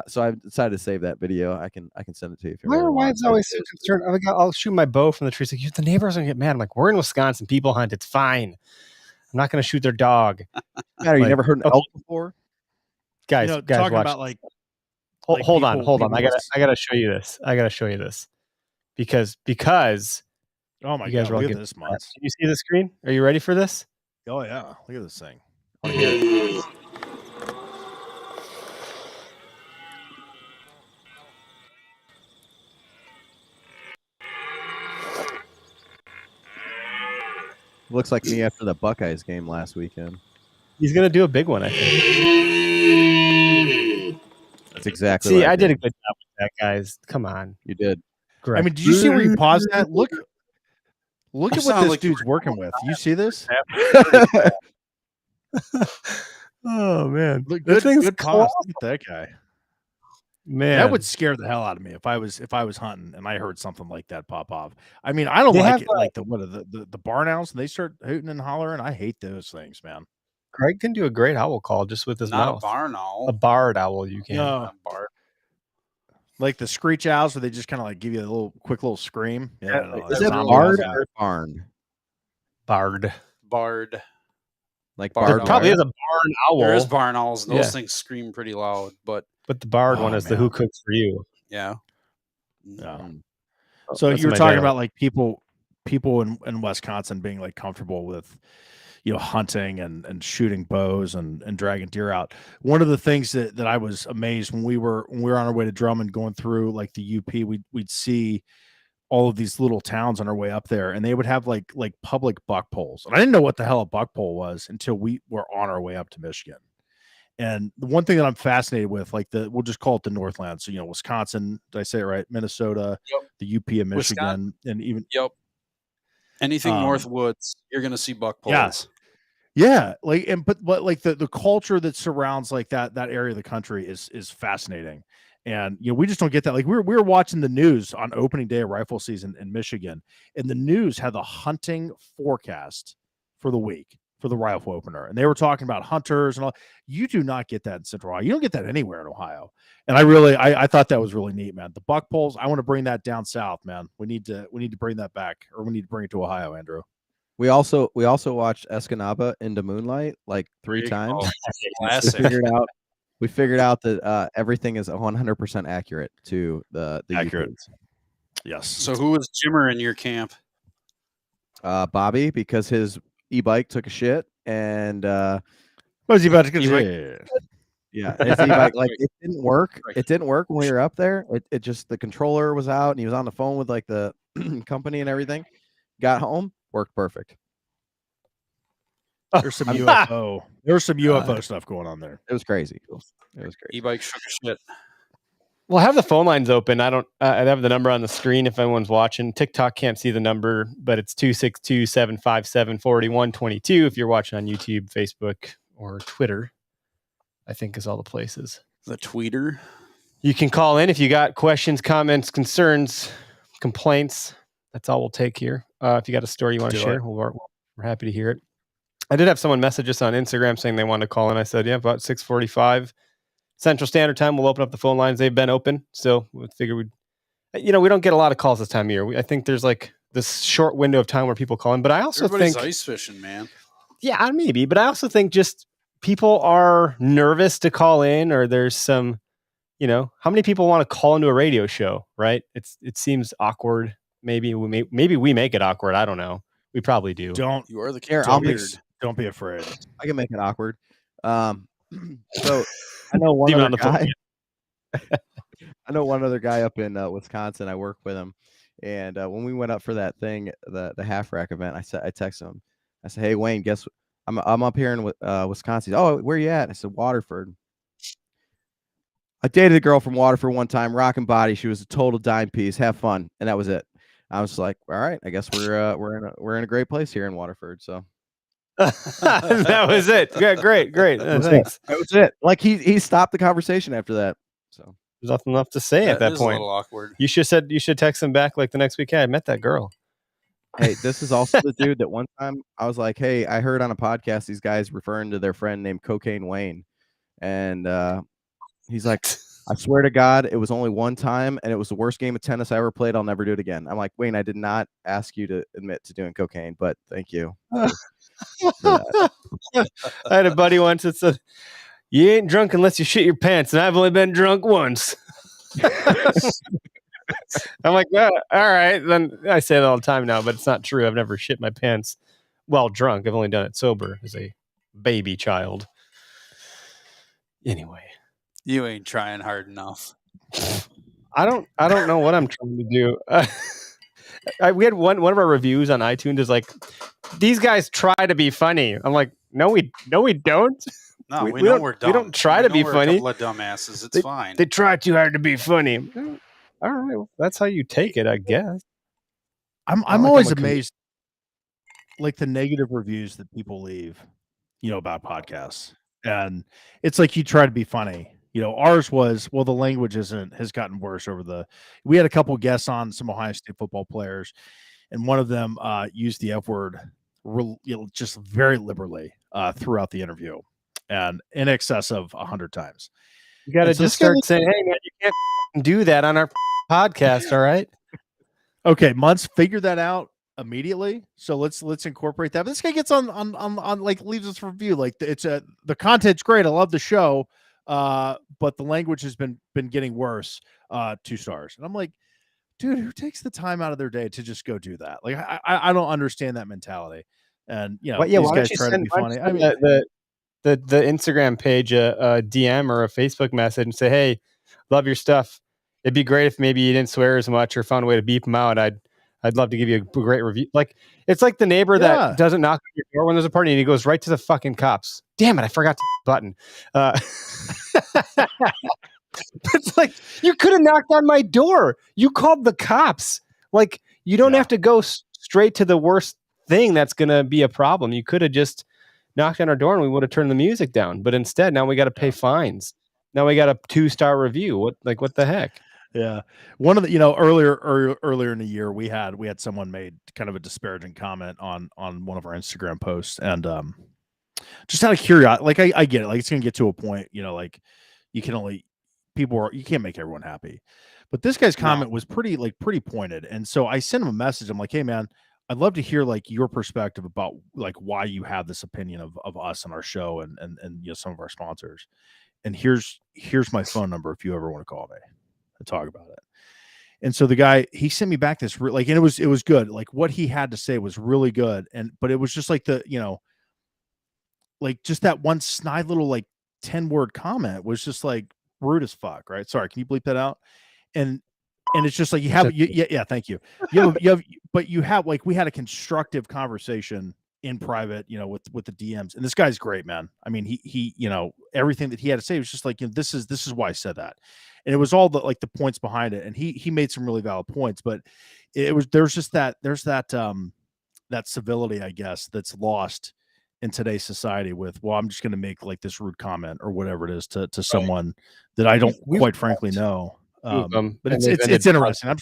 So I decided to save that video. I can send it to you. If you my wife's always so concerned. I'll shoot my bow from the trees. Like, the neighbors are gonna get mad. I'm like, we're in Wisconsin. People hunt. It's fine. I'm not gonna shoot their dog. Matter, you never heard an elk before, guys? Talking watch. About like hold on. I gotta show you this. Because. Oh my God! Look at this, Mons. Can you see the screen? Are you ready for this? Oh yeah! Look at this thing. Looks like me after the Buckeyes game last weekend. He's gonna do a big one, I think. That's exactly. See, what I did a good job with that, guys. Come on, You did. correct. I mean, did you see where you paused that? Look at what sound this like you dude's working with. You see this? Oh man, Look, that thing's good pause. Look at that guy. man. That would scare the hell out of me if I was hunting and I heard something like that pop off. I mean, I don't They like have, it. Like the barn owls, and they start hooting and hollering. I hate those things, man. Greg can do a great owl call just with his Not mouth. a barn owl. A barred owl, you can. No, A barn. like the screech owls, where they just kind of like give you a quick little scream. Yeah, Yeah, no, Is that's it zombie barred owls. or barn? Barred. Bard. Like Barred There barred owl. probably wire? is a barn owl. There is barn owls. Those Yeah. things scream pretty loud, but But the barred one Oh, is the who man. cooks for you. yeah. Yeah. Mm. So That's you were my talking dad. about like people in Wisconsin being like comfortable with, hunting and shooting bows and dragging deer out. One of the things that I was amazed when we were on our way to Drummond going through like the UP, we'd see all of these little towns on our way up there, and they would have like public buck poles. And I didn't know what the hell a buck pole was until we were on our way up to Michigan. And the one thing that I'm fascinated with, like we'll just call it the Northland. So, Wisconsin, did I say it right? Minnesota, Yep. the UP of Michigan, and even Yep. Anything Um, north woods, you're gonna see buck poles. Yes. Yeah, like but like the culture that surrounds like that area of the country is fascinating. And we just don't get that. Like we were watching the news on opening day of rifle season in Michigan, and the news had the hunting forecast for the week for the rifle opener. And they were talking about hunters and all. You do not get that in Central Ohio. You don't get that anywhere in Ohio. And I thought that was really neat, man. The buck poles, I want to bring that down south, man. We need to bring that back, or we need to bring it to Ohio, Andrew. We also watched Escanaba into Moonlight like 3 times. Oh, We classic. figured out that everything is 100% accurate to the Accurate. UPs. Yes. So who was Jimmer in your camp? Bobby, because his e-bike took a shit, and Was he about to get yeah, his e-bike like it didn't work. It didn't work when we were up there. It just the controller was out, and he was on the phone with like the company and everything. Got home, worked perfect. There's some UFO. There's some UFO stuff going on there. It was crazy. It was crazy. E-bike shook a shit. We'll have the phone lines open. I have the number on the screen if anyone's watching. TikTok can't see the number, but it's 262-757-4122 if you're watching on YouTube, Facebook, or Twitter, I think is all the places. The tweeter. You can call in if you got questions, comments, concerns, complaints. That's all we'll take here. If you got a story you want to Do share, it. we're happy to hear it. I did have someone message us on Instagram saying they wanted to call in. I said, yeah, about 6:45 Central Standard Time. We'll open up the phone lines. They've been open. Still, we figured we don't get a lot of calls this time of year. I think there's like this short window of time where people call in. But I also Everybody's think, ice fishing, man. yeah, maybe. But I also think just people are nervous to call in, or there's some, how many people want to call into a radio show, right? It seems awkward. Maybe we make it awkward. I don't know. We probably do. You are the Here, king. I'll Weird. Don't be afraid. I can make it awkward. So I know one Even other on the phone. guy. I know one other guy up in Wisconsin. I work with him, and when we went up for that thing, the half rack event, I texted him. I said, "Hey Wayne, guess I'm up here in Wisconsin." Oh, where you at? I said, "Waterford." I dated a girl from Waterford one time, rocking body. She was a total dime piece. Have fun, and that was it. I was like, "All right, I guess we're in a great place here in Waterford." So that was it. Yeah, great. Thanks. that was it. Like he stopped the conversation after that. So There's nothing left to say at that is point. a little awkward. You should text him back like the next week. Hey, I met that girl. hey, this is also the dude that one time I was like, "Hey, I heard on a podcast these guys referring to their friend named Cocaine Wayne," and he's like, "I swear to God, it was only one time, and it was the worst game of tennis I ever played. I'll never do it again." I'm like, "Wayne, I did not ask you to admit to doing cocaine, but thank you." I had a buddy once that said, "You ain't drunk unless you shit your pants," and I've only been drunk once. I'm like, well, all right. Then I say that all the time now, but it's not true. I've never shit my pants while drunk. I've only done it sober as a baby child. Anyway, You ain't trying hard enough. I don't know what I'm trying to do. We had one of our reviews on iTunes is like, these guys try to be funny. I'm like, no, we don't. No, we we know don't, we're dumb. we don't try We to know be we're funny. a couple of dumbasses. It's fine. They try too hard to be funny. All right, well, that's how you take it, I guess. I'm always amazed, like the negative reviews that people leave, about podcasts, and it's like you try to be funny. Ours was, well, the language has gotten worse we had a couple guests on, some Ohio State football players, and one of them used the F word just very liberally throughout the interview, and in excess of 100 times. You got to just start saying, hey, man, you can't do that on our podcast, all right? Okay, Muntz, figure that out immediately. So let's incorporate that. But this guy gets on like leaves us a review. Like the content's great. I love the show. But the language has been getting worse. 2 stars. And I'm like, dude, who takes the time out of their day to just go do that? Like I don't understand that mentality. And these guys try to be funny. I mean, the Instagram page a DM or a Facebook message and say, hey, love your stuff. It'd be great if maybe you didn't swear as much or found a way to beep them out. I'd love to give you a great review. Like, it's like the neighbor that doesn't knock on your door when there's a party and he goes right to the fucking cops. Damn it, I forgot to button. It's like, you could have knocked on my door. You called the cops. Like, you don't have to go straight to the worst thing that's going to be a problem. You could have just knocked on our door and we would have turned the music down. But instead, now we got to pay fines. Now we got a 2-star review. What the heck? Yeah. One of the, earlier in the year, we had someone made kind of a disparaging comment on one of our Instagram posts. And just out of curiosity, like I get it. Like, it's going to get to a point, like you can't make everyone happy. But this guy's comment was pretty pointed. And so I sent him a message. I'm like, hey man, I'd love to hear like your perspective about like why you have this opinion of us and our show and some of our sponsors. And here's my phone number if you ever want to call me to talk about it. And so the guy, he sent me back this and it was good. Like, what he had to say was really good. But it was just like like just that one snide little like 10-word comment was just like rude as fuck. Right. Sorry. Can you bleep that out? And it's just like, thank you. But you have like, we had a constructive conversation in private, with the DMs, and this guy's great, man. I mean, he everything that he had to say was just like, this is why I said that. And it was all the points behind it. And he made some really valid points, but there's that civility, I guess, that's lost in today's society with, well, I'm just going to make like this rude comment or whatever it is to someone that I don't quite frankly know. But it's interesting.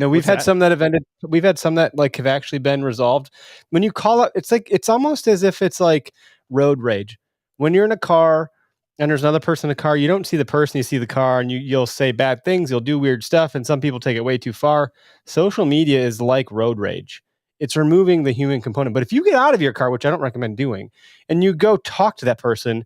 We've had some that have ended. We've had some that like have actually been resolved. When you call it, it's almost as if it's like road rage. When you're in a car and there's another person in the car, you don't see the person, you see the car, and you'll say bad things, you'll do weird stuff, and some people take it way too far. Social media is like road rage. It's removing the human component. But if you get out of your car, which I don't recommend doing, and you go talk to that person,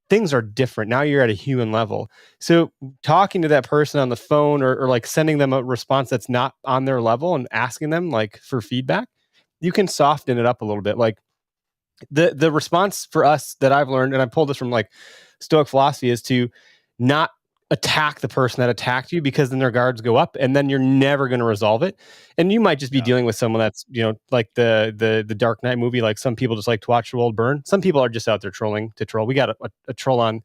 things are different. Now you're at a human level. So talking to that person on the phone or like sending them a response that's not on their level and asking them like for feedback, you can soften it up a little bit. Like the response for us that I've learned, and I pulled this from like Stoic philosophy, is to not attack the person that attacked you, because then their guards go up and then you're never going to resolve it. And you might just be dealing with someone that's, like the Dark Knight movie. Like, some people just like to watch the world burn. Some people are just out there trolling to troll. We got a troll on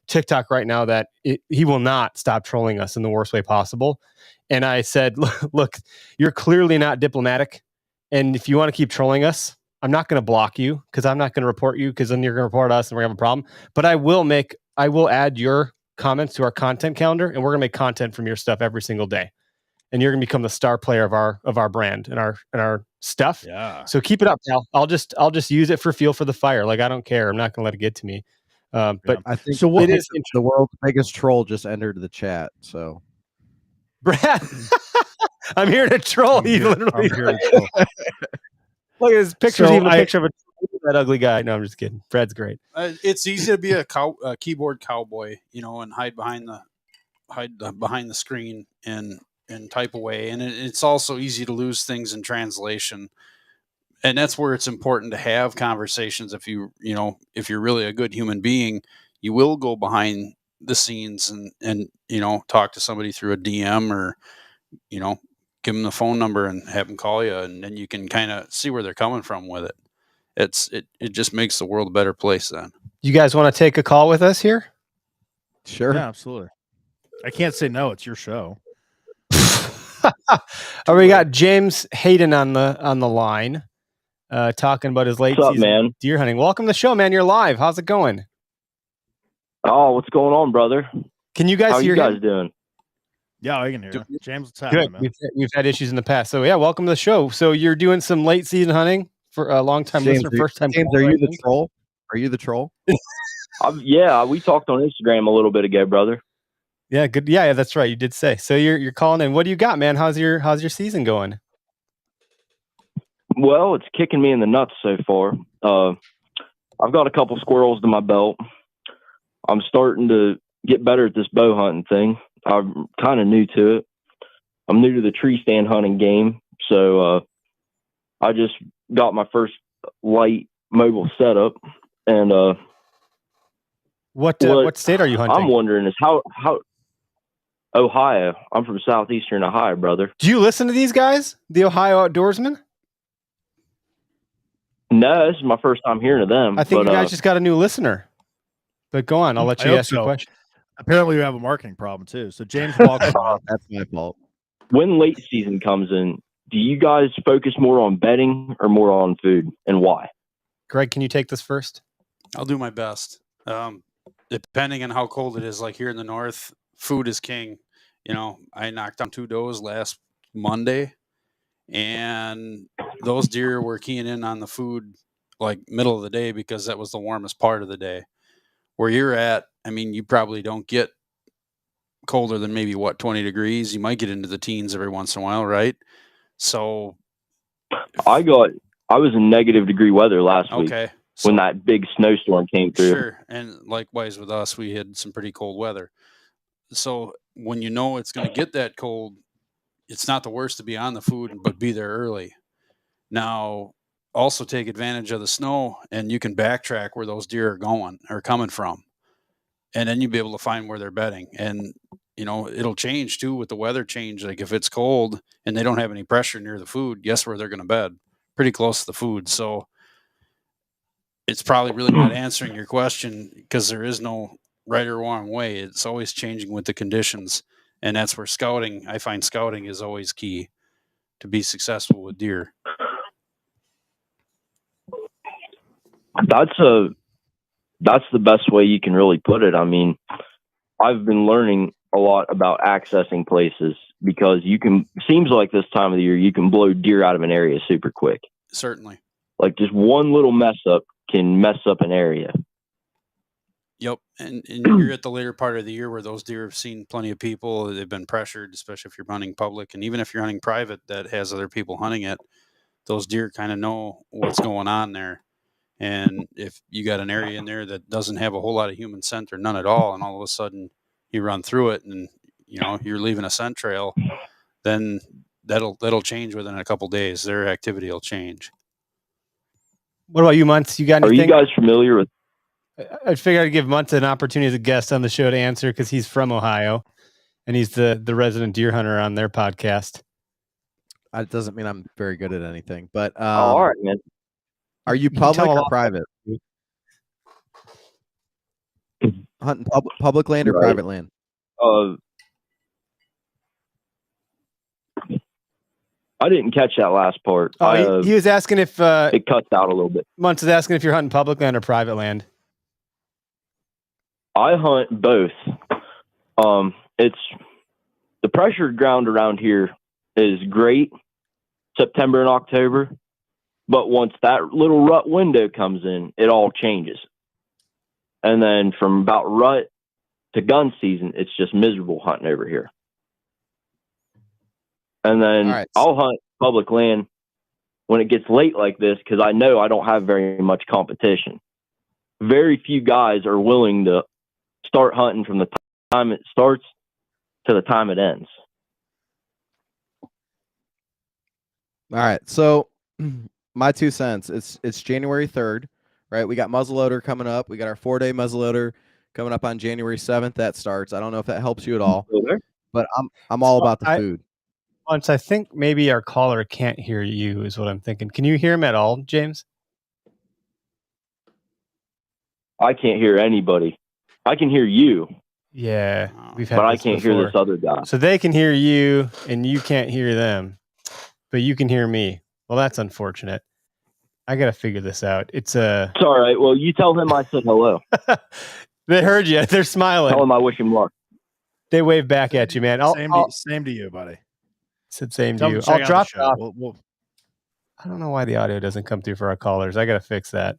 TikTok right now that he will not stop trolling us in the worst way possible. And I said, look, you're clearly not diplomatic. And if you want to keep trolling us, I'm not going to block you, because I'm not going to report you, because then you're going to report us and we're going to have a problem. But I will add your comments to our content calendar, and we're gonna make content from your stuff every single day, and you're gonna become the star player of our brand and our stuff. Yeah. So keep it up, pal. I'll just use it for fuel for the fire. Like, I don't care. I'm not gonna let it get to me. But I think so what is the world's biggest troll just entered the chat. So, Brad, I'm here to troll. I'm here to troll. Look at his picture. Even a picture of that ugly guy. No, I'm just kidding. Brad's great. It's easy to be a keyboard cowboy, and hide behind the screen and type away. And it's also easy to lose things in translation. And that's where it's important to have conversations. If if you're really a good human being, you will go behind the scenes and talk to somebody through a DM or, give them the phone number and have them call you, and then you can kind of see where they're coming from with it. It just makes the world a better place then. You guys want to take a call with us here? Sure. Yeah, absolutely. I can't say no. It's your show. We got James Hayden on the line, talking about his late What's up, season man? deer hunting. Welcome to the show, man. You're live. How's it going? Oh, what's going on, brother? Can you guys How are hear you guys him? doing? Yeah, I can hear you. James, what's happening, Good. man? We've had issues in the past, so yeah, welcome to the show. So you're doing some late season hunting for a long time James, listener, first time. James, caller, are I you the think. troll? Are you the troll? Yeah, we talked on Instagram a little bit ago, brother. Yeah, good. Yeah, that's right. You did say. So you're calling in. What do you got, man? How's your season going? Well, it's kicking me in the nuts so far. I've got a couple squirrels to my belt. I'm starting to get better at this bow hunting thing. I'm kind of new to it. I'm new to the tree stand hunting game, so I just got my first light mobile setup, and What state are you hunting? I'm wondering is how Ohio. I'm from southeastern Ohio, brother. Do you listen to these guys, the Ohio Outdoorsmen? No, this is my first time hearing of them. I think but, you guys just got a new listener. But go on, I'll let I you hope ask your so. question. Apparently, we have a marketing problem too. So, James, welcome. That's my fault. when late season comes in, do you guys focus more on bedding or more on food, and why? Greg, can you take this first? I'll do my best. Depending on how cold it is, like here in the north, food is king. You know, I knocked on 2 does last Monday, and those deer were keying in on the food like middle of the day because that was the warmest part of the day. Where you're at, I mean, you probably don't get colder than maybe 20 degrees. You might get into the teens every once in a while, right? So I was in negative degree weather last week okay. when that big snowstorm came through. Sure. And likewise with us, we had some pretty cold weather. So when you know it's going to get that cold, it's not the worst to be on the food, but be there early. Now, also take advantage of the snow, and you can backtrack where those deer are going or coming from. And then you'll be able to find where they're bedding. And, you know, it'll change too with the weather change. Like if it's cold and they don't have any pressure near the food, guess where they're going to bed? Pretty close to the food. So it's probably really not answering your question because there is no right or wrong way. It's always changing with the conditions. And that's where I find scouting is always key to be successful with deer. That's the best way you can really put it. I mean, I've been learning a lot about accessing places because seems like this time of the year, you can blow deer out of an area super quick. Certainly. Like just one little mess up can mess up an area. Yep. And you're at the later part of the year where those deer have seen plenty of people. They've been pressured, especially if you're hunting public. And even if you're hunting private that has other people hunting it, those deer kind of know what's going on there. And if you got an area in there that doesn't have a whole lot of human scent or none at all, and all of a sudden you run through it and, you know, you're leaving a scent trail, then that'll change within a couple days. Their activity will change. What about you, Muntz? You got Are anything? you guys familiar with? I figured I'd give Muntz an opportunity as a guest on the show to answer because he's from Ohio and he's the resident deer hunter on their podcast. It doesn't mean I'm very good at anything, but all right, man. Are you can public tell a or lot. private? Hunting public land or Right. private land? I didn't catch that last part. Oh, he was asking if It cuts out a little bit. Muntz is asking if you're hunting public land or private land. I hunt both. It's the pressured ground around here is great, September and October, but once that little rut window comes in, it all changes. And then from about rut to gun season, it's just miserable hunting over here. And then All right. I'll hunt public land when it gets late like this because I know I don't have very much competition. Very few guys are willing to start hunting from the time it starts to the time it ends. All right. So my 2 cents, it's January 3rd, right? We got muzzleloader coming up. We got our 4-day muzzleloader coming up on January 7th. That starts. I don't know if that helps you at all, but I'm all about the food. Once I think maybe our caller can't hear you is what I'm thinking. Can you hear him at all, James? I can't hear anybody. I can hear you, Yeah, we've had but I this can't before. hear this other guy. So they can hear you and you can't hear them, but you can hear me. Well, that's unfortunate. I got to figure this out. It's It's all right. Well, you tell him I said hello. They heard you. They're smiling. Tell him I wish him luck. They wave back at you, man. Same to you, buddy. Said same Tell to them you. to check I'll out drop the it off. show. I don't know why the audio doesn't come through for our callers. I got to fix that.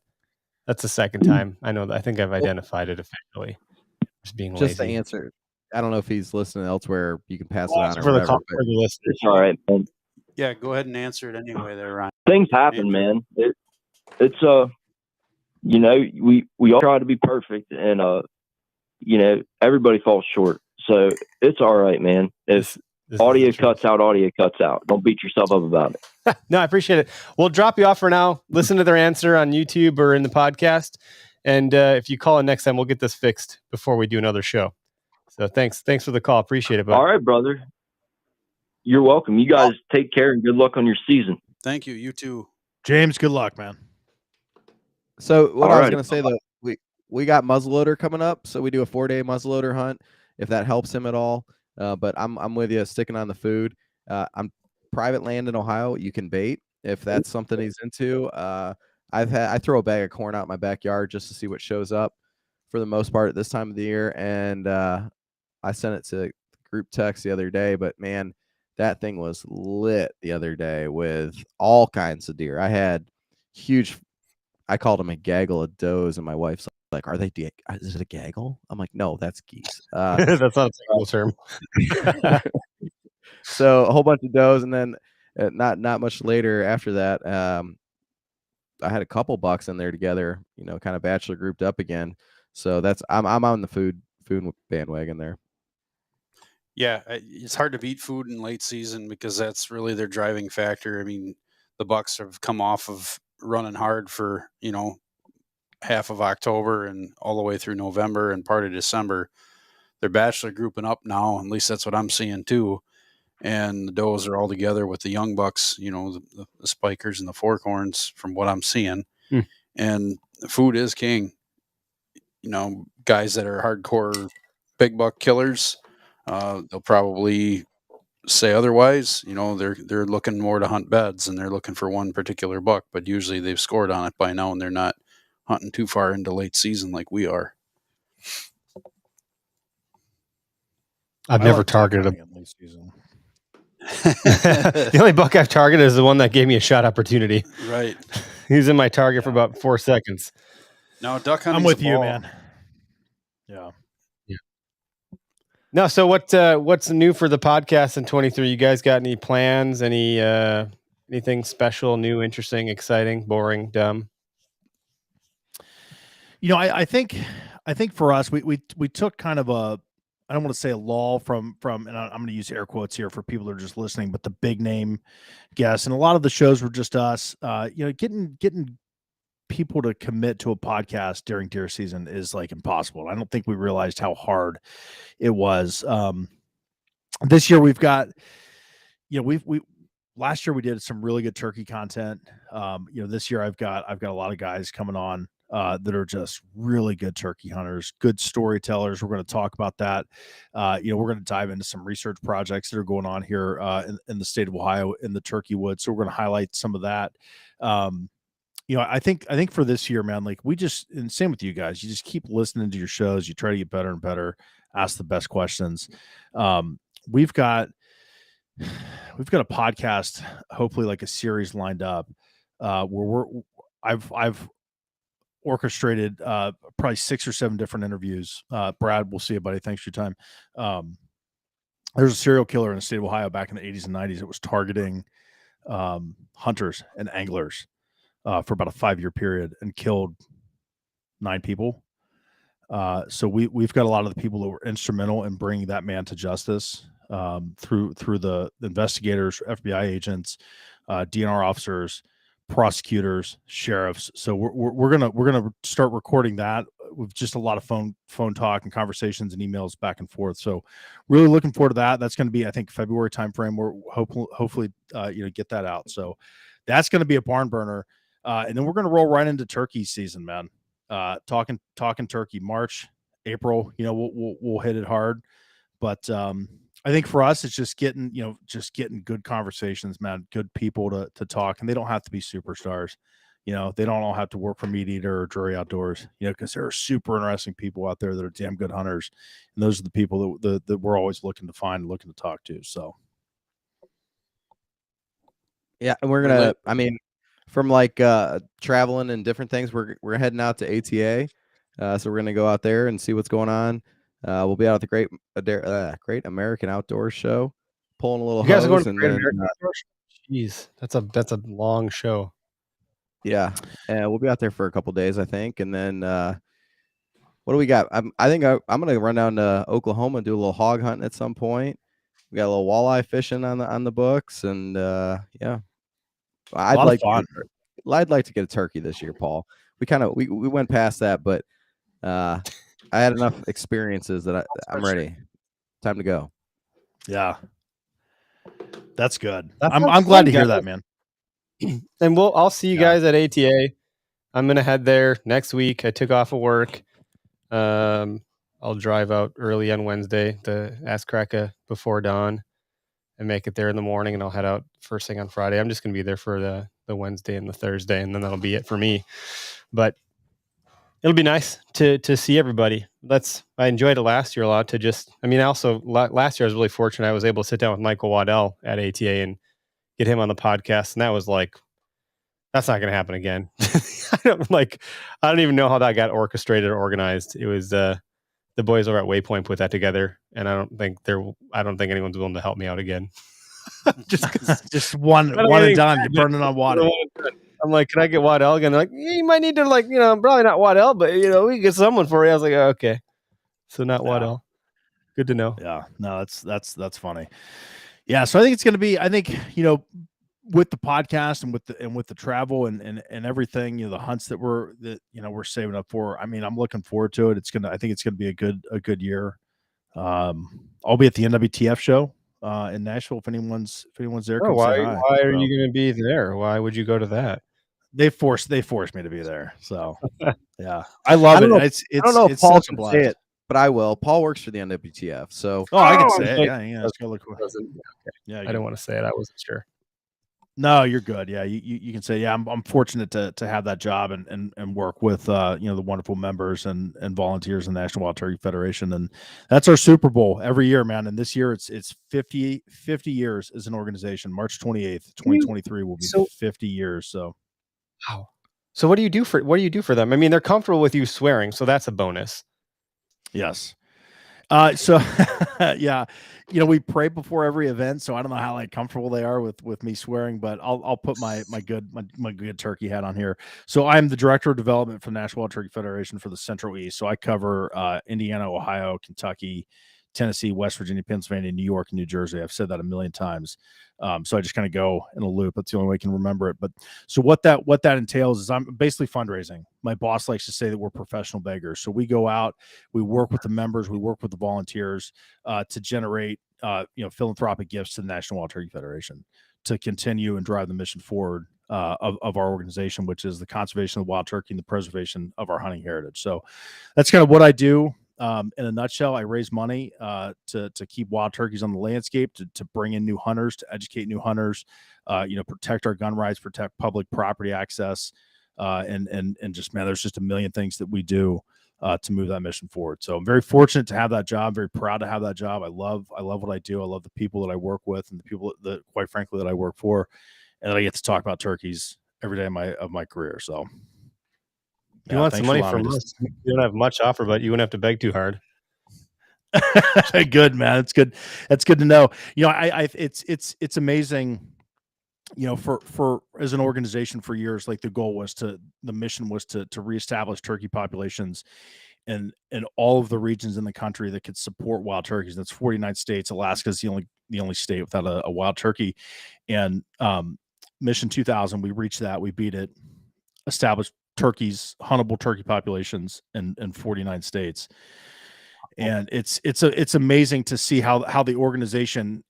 That's the second time. I know. I think I've identified it officially. Just being Just lazy. to answer, I don't know if he's listening elsewhere. You can pass it on or for the whatever. call, for the listeners. It's all right, man. Yeah, go ahead and answer it anyway there, Ryan. Things happen, man. It's you know, we all try to be perfect, and you know, everybody falls short. So it's all right, man. If This audio is the truth. cuts out, audio cuts out. Don't beat yourself up about it. No, I appreciate it. We'll drop you off for now. Listen to their answer on YouTube or in the podcast. And if you call in next time, we'll get this fixed before we do another show. So thanks for the call. Appreciate it, bud. All right, brother. You're welcome. You guys take care and good luck on your season. Thank you. You too. James, good luck, man. So what I was Alrighty. going to say though, we got muzzleloader coming up, so we do a 4-day muzzleloader hunt if that helps him at all. But I'm with you, sticking on the food. I'm private land in Ohio. You can bait if that's something he's into. I throw a bag of corn out in my backyard just to see what shows up for the most part at this time of the year, and I sent it to group text the other day. But man, that thing was lit the other day with all kinds of deer. I had huge. I called them a gaggle of does, and my wife's like, "Are they? Is it a gaggle?" I'm like, "No, that's geese." That's not a technical term. So a whole bunch of does, and then not much later after that, I had a couple bucks in there together. You know, kind of bachelor grouped up again. So I'm on the food bandwagon there. Yeah, it's hard to beat food in late season because that's really their driving factor. I mean, the Bucks have come off of running hard for, you know, half of October and all the way through November and part of December. They're bachelor grouping up now, at least that's what I'm seeing too. And the does are all together with the young bucks, you know, the spikers and the forkhorns from what I'm seeing. And food is king. You know, guys that are hardcore big buck killers, they'll probably say otherwise. You know, they're looking more to hunt beds and they're looking for one particular buck, but usually they've scored on it by now and they're not hunting too far into late season like we are. I've never targeted in late season. The only buck I've targeted is the one that gave me a shot opportunity. Right. He was in my target for about 4 seconds. No, duck hunting. I'm with you, man. Yeah. No, so what's new for the podcast in 23? You guys got any plans? Anything special, new, interesting, exciting, boring, dumb? You know, I think for us, we took kind of a, I don't want to say a lull from, and I'm going to use air quotes here for people that are just listening, but the big name guests, and a lot of the shows were just us. You know, getting people to commit to a podcast during deer season is like impossible. I don't think we realized how hard it was. This year we've got, you know, we last year we did some really good turkey content. You know, this year I've got a lot of guys coming on that are just really good turkey hunters, good storytellers. We're going to talk about that. You know, we're going to dive into some research projects that are going on here in the state of Ohio in the turkey woods. So we're going to highlight some of that. You know, I think for this year, man, like and same with you guys, you just keep listening to your shows. You try to get better and better, ask the best questions. We've got a podcast, hopefully like a series lined up, where I've orchestrated probably 6 or 7 different interviews. Brad, we'll see you, buddy. Thanks for your time. There's a serial killer in the state of Ohio back in the 80s and 90s that was targeting hunters and anglers for about a 5-year period and killed 9 people. So we've got a lot of the people that were instrumental in bringing that man to justice through the investigators, FBI agents, DNR officers, prosecutors, sheriffs. So we're gonna start recording that. with just a lot of phone talk and conversations and emails back and forth. So really looking forward to that. That's going to be, I think, February timeframe. We're hopefully get that out. So that's going to be a barn burner. And then we're going to roll right into turkey season, man. Talking turkey, March, April, we'll hit it hard. But I think for us, it's just getting good conversations, man, good people to talk, and they don't have to be superstars. They don't all have to work for Meat Eater or Drury Outdoors, because there are super interesting people out there that are damn good hunters. And those are the people that we're always looking to find and looking to talk to. So. Yeah. And we're going to, I mean, from like traveling and different things, we're heading out to ATA. So we're going to go out there and see what's going on. We'll be out at the Great American Outdoors Show, pulling a little You guys hose. are going to the Great American Outdoors Show? Jeez, that's a long show. Yeah, and we'll be out there for a couple days, I think, and then what do we got? I think I'm gonna run down to Oklahoma and do a little hog hunting at some point. We got a little walleye fishing on the books, and yeah, I'd like to get a turkey this year, Paul. We went past that, but I had enough experiences that I'm ready. Time to go. Yeah, that's good. I'm glad to hear that, man. And I'll see you guys at ATA. I'm gonna head there next week. I took off of work. I'll drive out early on Wednesday to Ass Cracka before dawn and make it there in the morning, and I'll head out first thing on Friday. I'm just gonna be there for the Wednesday and the Thursday, and then that'll be it for me. But it'll be nice to see everybody. I enjoyed it last year a lot. Also last year I was really fortunate. I was able to sit down with Michael Waddell at ATA and get him on the podcast, and that was like, that's not going to happen again. I don't even know how that got orchestrated or organized. It was the boys over at Waypoint put that together, and I don't think anyone's willing to help me out again. just one and done. You're burning on water. I'm like, can I get Waddell again? They're like, yeah, you might need to probably not Waddell, but we can get someone for you. I was like, oh, okay, so not Waddell. Good to know. Yeah, no, that's funny. Yeah, so I think it's going to be. I think with the podcast and with the travel and everything, the hunts that we're saving up for. I mean, I'm looking forward to it. I think it's gonna be a good year. I'll be at the NWTF show in Nashville if anyone's there. Oh, why are you gonna be there? Why would you go to that? They forced me to be there. So yeah, I love it. I don't know if Paul can say it, but I will. Paul works for the NWTF, so I can say it. Yeah. Let's go look. Yeah, I don't want to say it. I wasn't sure. No, you're good. Yeah, you can say, yeah, I'm fortunate to have that job and work with the wonderful members and volunteers in the National Wild Turkey Federation, and that's our Super Bowl every year, man. And this year it's 50 years as an organization. March 28th, 2023 will be 50 years. So, wow. So what do you do for them? I mean, they're comfortable with you swearing, so that's a bonus. Yes. So yeah, we pray before every event, so I don't know how comfortable they are with me swearing, but I'll put my good turkey hat on here. So I'm the director of development for the National Wild Turkey Federation for the Central East. So I cover Indiana, Ohio, Kentucky, Tennessee, West Virginia, Pennsylvania, New York, and New Jersey. I've said that a million times. So I just kind of go in a loop. That's the only way I can remember it. But so what that entails is I'm basically fundraising. My boss likes to say that we're professional beggars. So we go out, we work with the members, we work with the volunteers to generate philanthropic gifts to the National Wild Turkey Federation to continue and drive the mission forward of our organization, which is the conservation of the wild turkey and the preservation of our hunting heritage. So that's kind of what I do. In a nutshell, I raise money to keep wild turkeys on the landscape, to bring in new hunters, to educate new hunters, protect our gun rights, protect public property access, and just, man, there's just a million things that we do to move that mission forward. So I'm very fortunate to have that job, very proud to have that job. I love what I do. I love the people that I work with and the people that, quite frankly, that I work for, and that I get to talk about turkeys every day of my career. So. You want some money from us? You don't have much offer, but you wouldn't have to beg too hard. Good, man. It's good. That's good to know. It's amazing. For as an organization for years, the mission was to reestablish turkey populations in all of the regions in the country that could support wild turkeys. That's 49 states. Alaska is the only state without a wild turkey. And Mission 2000, we reached that. We beat it. Established turkeys, huntable turkey populations in 49 states. And it's amazing to see how the organization,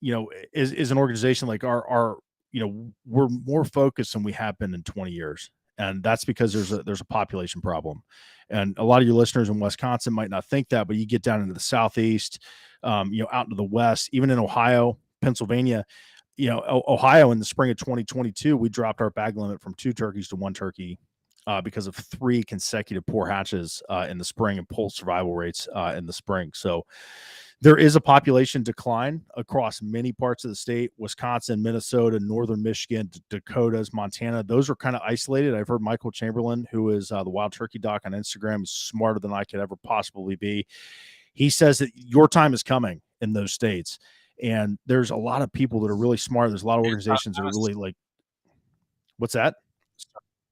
is an organization like our, we're more focused than we have been in 20 years. And that's because there's a population problem. And a lot of your listeners in Wisconsin might not think that, but you get down into the Southeast, out into the West, even in Ohio, Pennsylvania, Ohio in the spring of 2022, we dropped our bag limit from 2 turkeys to 1 turkey because of 3 consecutive poor hatches in the spring and poult survival rates in the spring. So there is a population decline across many parts of the state: Wisconsin, Minnesota, northern Michigan, Dakotas, Montana. Those are kind of isolated. I've heard Michael Chamberlain, who is the Wild Turkey Doc on Instagram, is smarter than I could ever possibly be. He says that your time is coming in those states. And there's a lot of people that are really smart. There's a lot of organizations that are really like, what's that?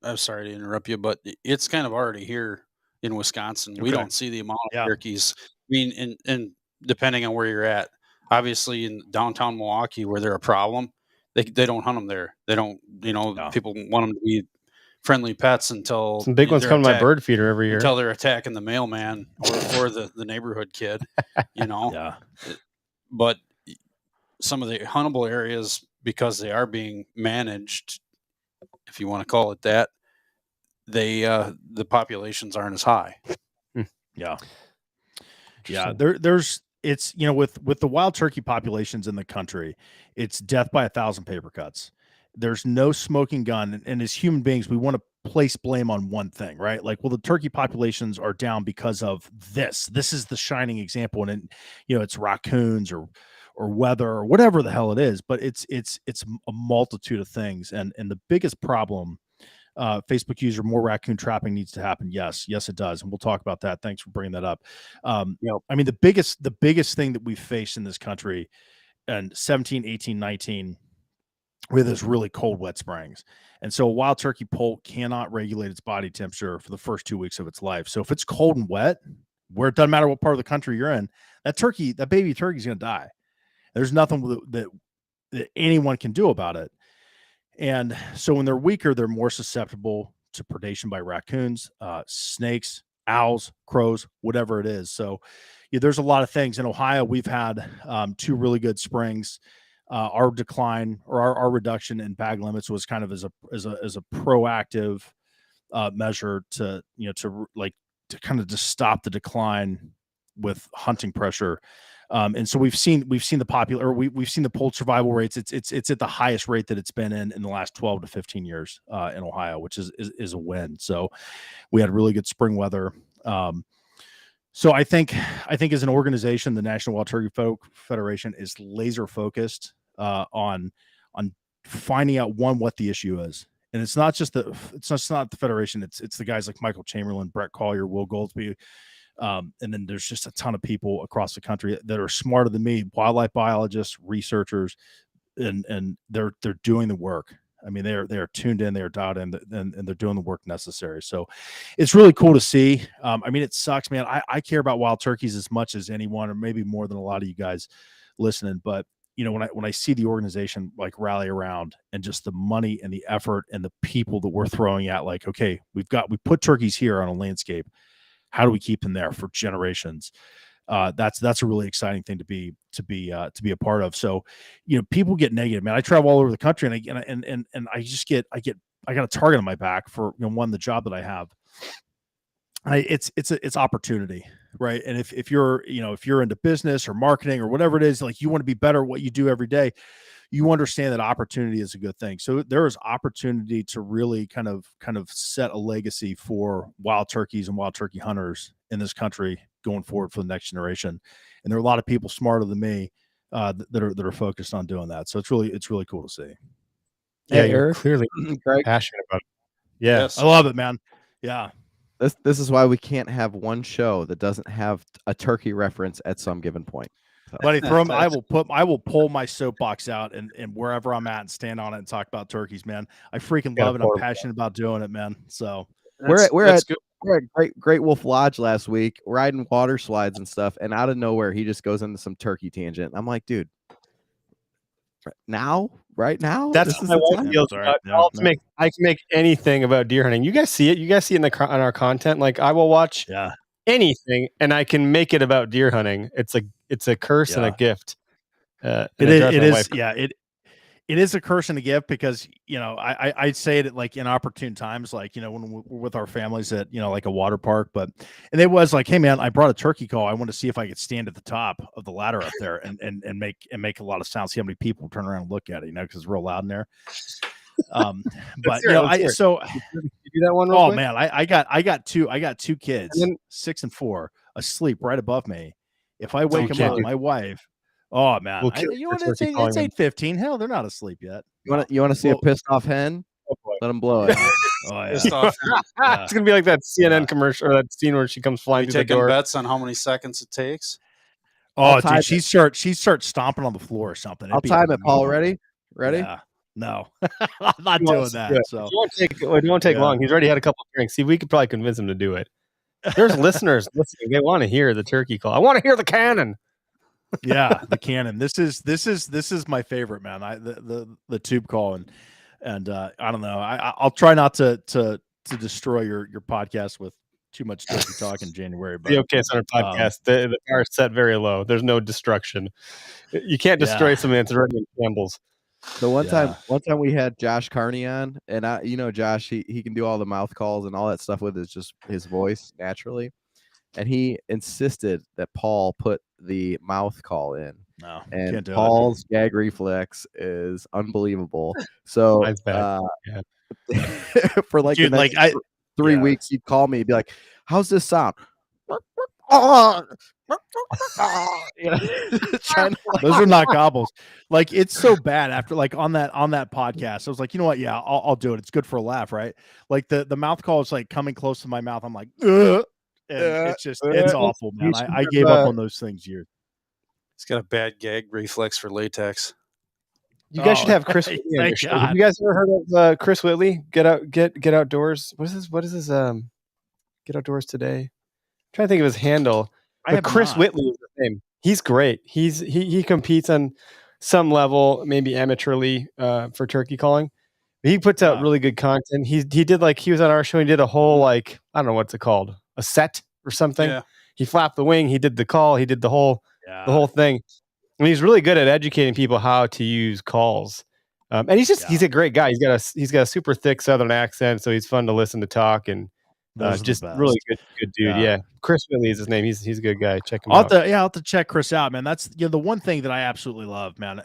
I'm sorry to interrupt you, but it's kind of already here in Wisconsin. We Okay. don't see the amount of Yeah. turkeys. I mean, and depending on where you're at, obviously in downtown Milwaukee, where they're a problem, they don't hunt them there. They don't, Yeah. people want them to be friendly pets until Some big ones they're come to my attacked- bird feeder every year. until they're attacking the mailman or the neighborhood kid, Yeah. But some of the huntable areas, because they are being managed, if you want to call it that, the populations aren't as high. Yeah. Yeah. There's it's, with the wild turkey populations in the country, it's death by 1,000 paper cuts. There's no smoking gun. And as human beings, we want to place blame on one thing, right? Like, well, the turkey populations are down because of this. This is the shining example. And it's raccoons or weather or whatever the hell it is, but it's a multitude of things. And the biggest problem, Facebook user, more raccoon trapping needs to happen. Yes, it does. And we'll talk about that. Thanks for bringing that up. I mean, the biggest thing that we've faced in this country in 17, 18, 19, with this really cold, wet springs. And so a wild turkey poult cannot regulate its body temperature for the first 2 weeks of its life. So if it's cold and wet, where it doesn't matter what part of the country you're in, that baby turkey is going to die. There's nothing that anyone can do about it. And so when they're weaker, they're more susceptible to predation by raccoons, snakes, owls, crows, whatever it is. So there's a lot of things. In Ohio, we've had 2 really good springs. Our decline or our reduction in bag limits was kind of as a proactive measure to kind of just stop the decline with hunting pressure. And so we've seen we've seen the poult survival rates. It's at the highest rate that it's been in the last 12 to 15 years in Ohio, which is a win. So we had really good spring weather. So I think as an organization, the National Wild Turkey Federation is laser focused on finding out what the issue is. And it's not the Federation. It's the guys like Michael Chamberlain, Brett Collier, Will Goldsby. And then there's just a ton of people across the country that are smarter than me, wildlife biologists, researchers, and they're doing the work. I mean, they're tuned in, they're dialed in, and they're doing the work necessary. So it's really cool to see. I mean, it sucks, man. I care about wild turkeys as much as anyone, or maybe more than a lot of you guys listening. But when I see the organization like rally around and just the money and the effort and the people that we're throwing at, like, okay, we put turkeys here on a landscape. How do we keep them there for generations? That's a really exciting thing to be a part of. So, people get negative, man. I travel all over the country, and I got a target on my back for the job that I have. It's opportunity, right? And if you're into business or marketing or whatever it is, like, you want to be better at what you do every day, you understand that opportunity is a good thing. So there is opportunity to really kind of set a legacy for wild turkeys and wild turkey hunters in this country going forward for the next generation. And there are a lot of people smarter than me that are focused on doing that. So it's really cool to see. Yeah, Hey, you're Eric, clearly Greg, passionate about it. Yeah. Yes. I love it, man. Yeah. this is why we can't have one show that doesn't have a turkey reference at some given point. So. Buddy, I will pull my soapbox out and wherever I'm at and stand on it and talk about turkeys, man. I freaking love it. I'm passionate about doing it, man. So we're at Great Wolf Lodge last week, riding water slides and stuff, and out of nowhere he just goes into some turkey tangent. I'm like, dude, now right now. That's This how is my the wife time. feels sorry. about. No, I can make anything about deer hunting. You guys see it. You guys see it on our content. Like I will watch yeah, anything, and I can make it about deer hunting. It's a curse and a yeah. gift. And It it is. drives It my is. wife. Yeah. It is a curse and a gift because I say it like inopportune times, like when we're with our families at like a water park, and it was like, hey man, I brought a turkey call. I want to see if I could stand at the top of the ladder up there and make a lot of sound. See how many people turn around and look at it, because it's real loud in there. But Let's hear it. so You do that one real oh quick? man, I got two kids, And then- 6 and 4, asleep right above me. If I wake them kill up, you. my wife. Oh man, We'll kill you for turkey it's calling them. 8:15. Hell, they're not asleep yet. You want to see a pissed off hen? Oh, boy. Let them blow it. Oh yeah. Pissed off. Yeah. It's gonna be like that CNN Yeah. commercial or that scene where she comes Are flying you through the taking door. bets on how many seconds it takes? Oh, time dude, she starts stomping on the floor or something. I'll time it, Paul. Ready? Yeah. No, I'm not He doing wants to that. do it. So It won't take Yeah. long. He's already had a couple of drinks. See, we could probably convince him to do it. There's listeners listening. They want to hear the turkey call. I want to hear the cannon. yeah, the cannon. This is my favorite, man. The tube call and I don't know. I'll try not to destroy your podcast with too much turkey talk in January. But The Okayest Hunter podcast. The bar is set very low. There's no destruction. You can't destroy Yeah. something that's already in shambles. So one Yeah. time we had Josh Carney on, and Josh, he can do all the mouth calls and all that stuff with his voice naturally, and he insisted that Paul put the mouth call in, No, and can't do it. Paul's gag reflex is unbelievable. So Mine's bad. for like Dude, the next like 3 yeah. weeks, he'd call me, he'd be like, "How's this sound?" Trying to, Those are not gobbles. Like it's so bad after like on that podcast. I was like, you know what? Yeah, I'll do it. It's good for a laugh, right? Like the mouth call is like coming close to my mouth. I'm like, ugh. And it's awful, man. I gave up on those things years. He's got a bad gag reflex for latex. You guys should have Chris Whitley on your thank show. God. Have you guys ever heard of Chris Whitley? Get outdoors. What is his Get Outdoors Today? I'm trying to think of his handle. I But Chris not. Whitley is his name. He's great. He competes on some level, maybe amateurly, for turkey calling. He puts out really good content. He was on our show. He did a whole like, I don't know what's it called, a set or something. Yeah. He flapped the wing. He did the call. He did the whole thing. And he's really good at educating people how to use calls. And he's a great guy. He's got a super thick Southern accent, so he's fun to listen to talk, and just really good dude. Yeah. Chris Whitley is his name. He's a good guy. Check him out. I'll have to check Chris out, man. That's the one thing that I absolutely love, man,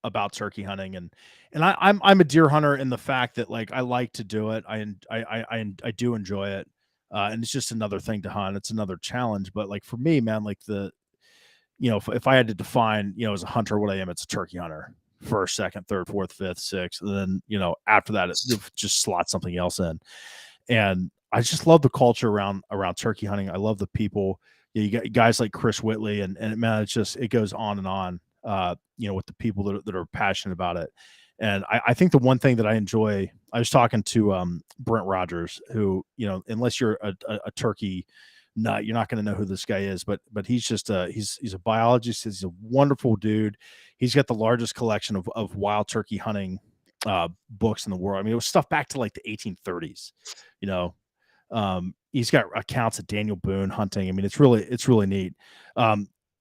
about turkey hunting, and I'm a deer hunter in the fact that like I like to do it. I do enjoy it, and it's just another thing to hunt. It's another challenge, but like for me, man, like if I had to define, as a hunter what I am, it's a turkey hunter. First, second, third, fourth, fifth, sixth, and then after that, it just slots something else in, and I just love the culture around turkey hunting. I love the people. You got guys like Chris Whitley, and man, it goes on and on. With the people that are passionate about it, and I think the one thing that I enjoy. I was talking to Brent Rogers, who unless you're a turkey nut, you're not going to know who this guy is. But he's just he's a biologist. He's a wonderful dude. He's got the largest collection of wild turkey hunting books in the world. I mean, it was stuff back to like the 1830s. He's got accounts of Daniel Boone hunting. I mean, it's really neat.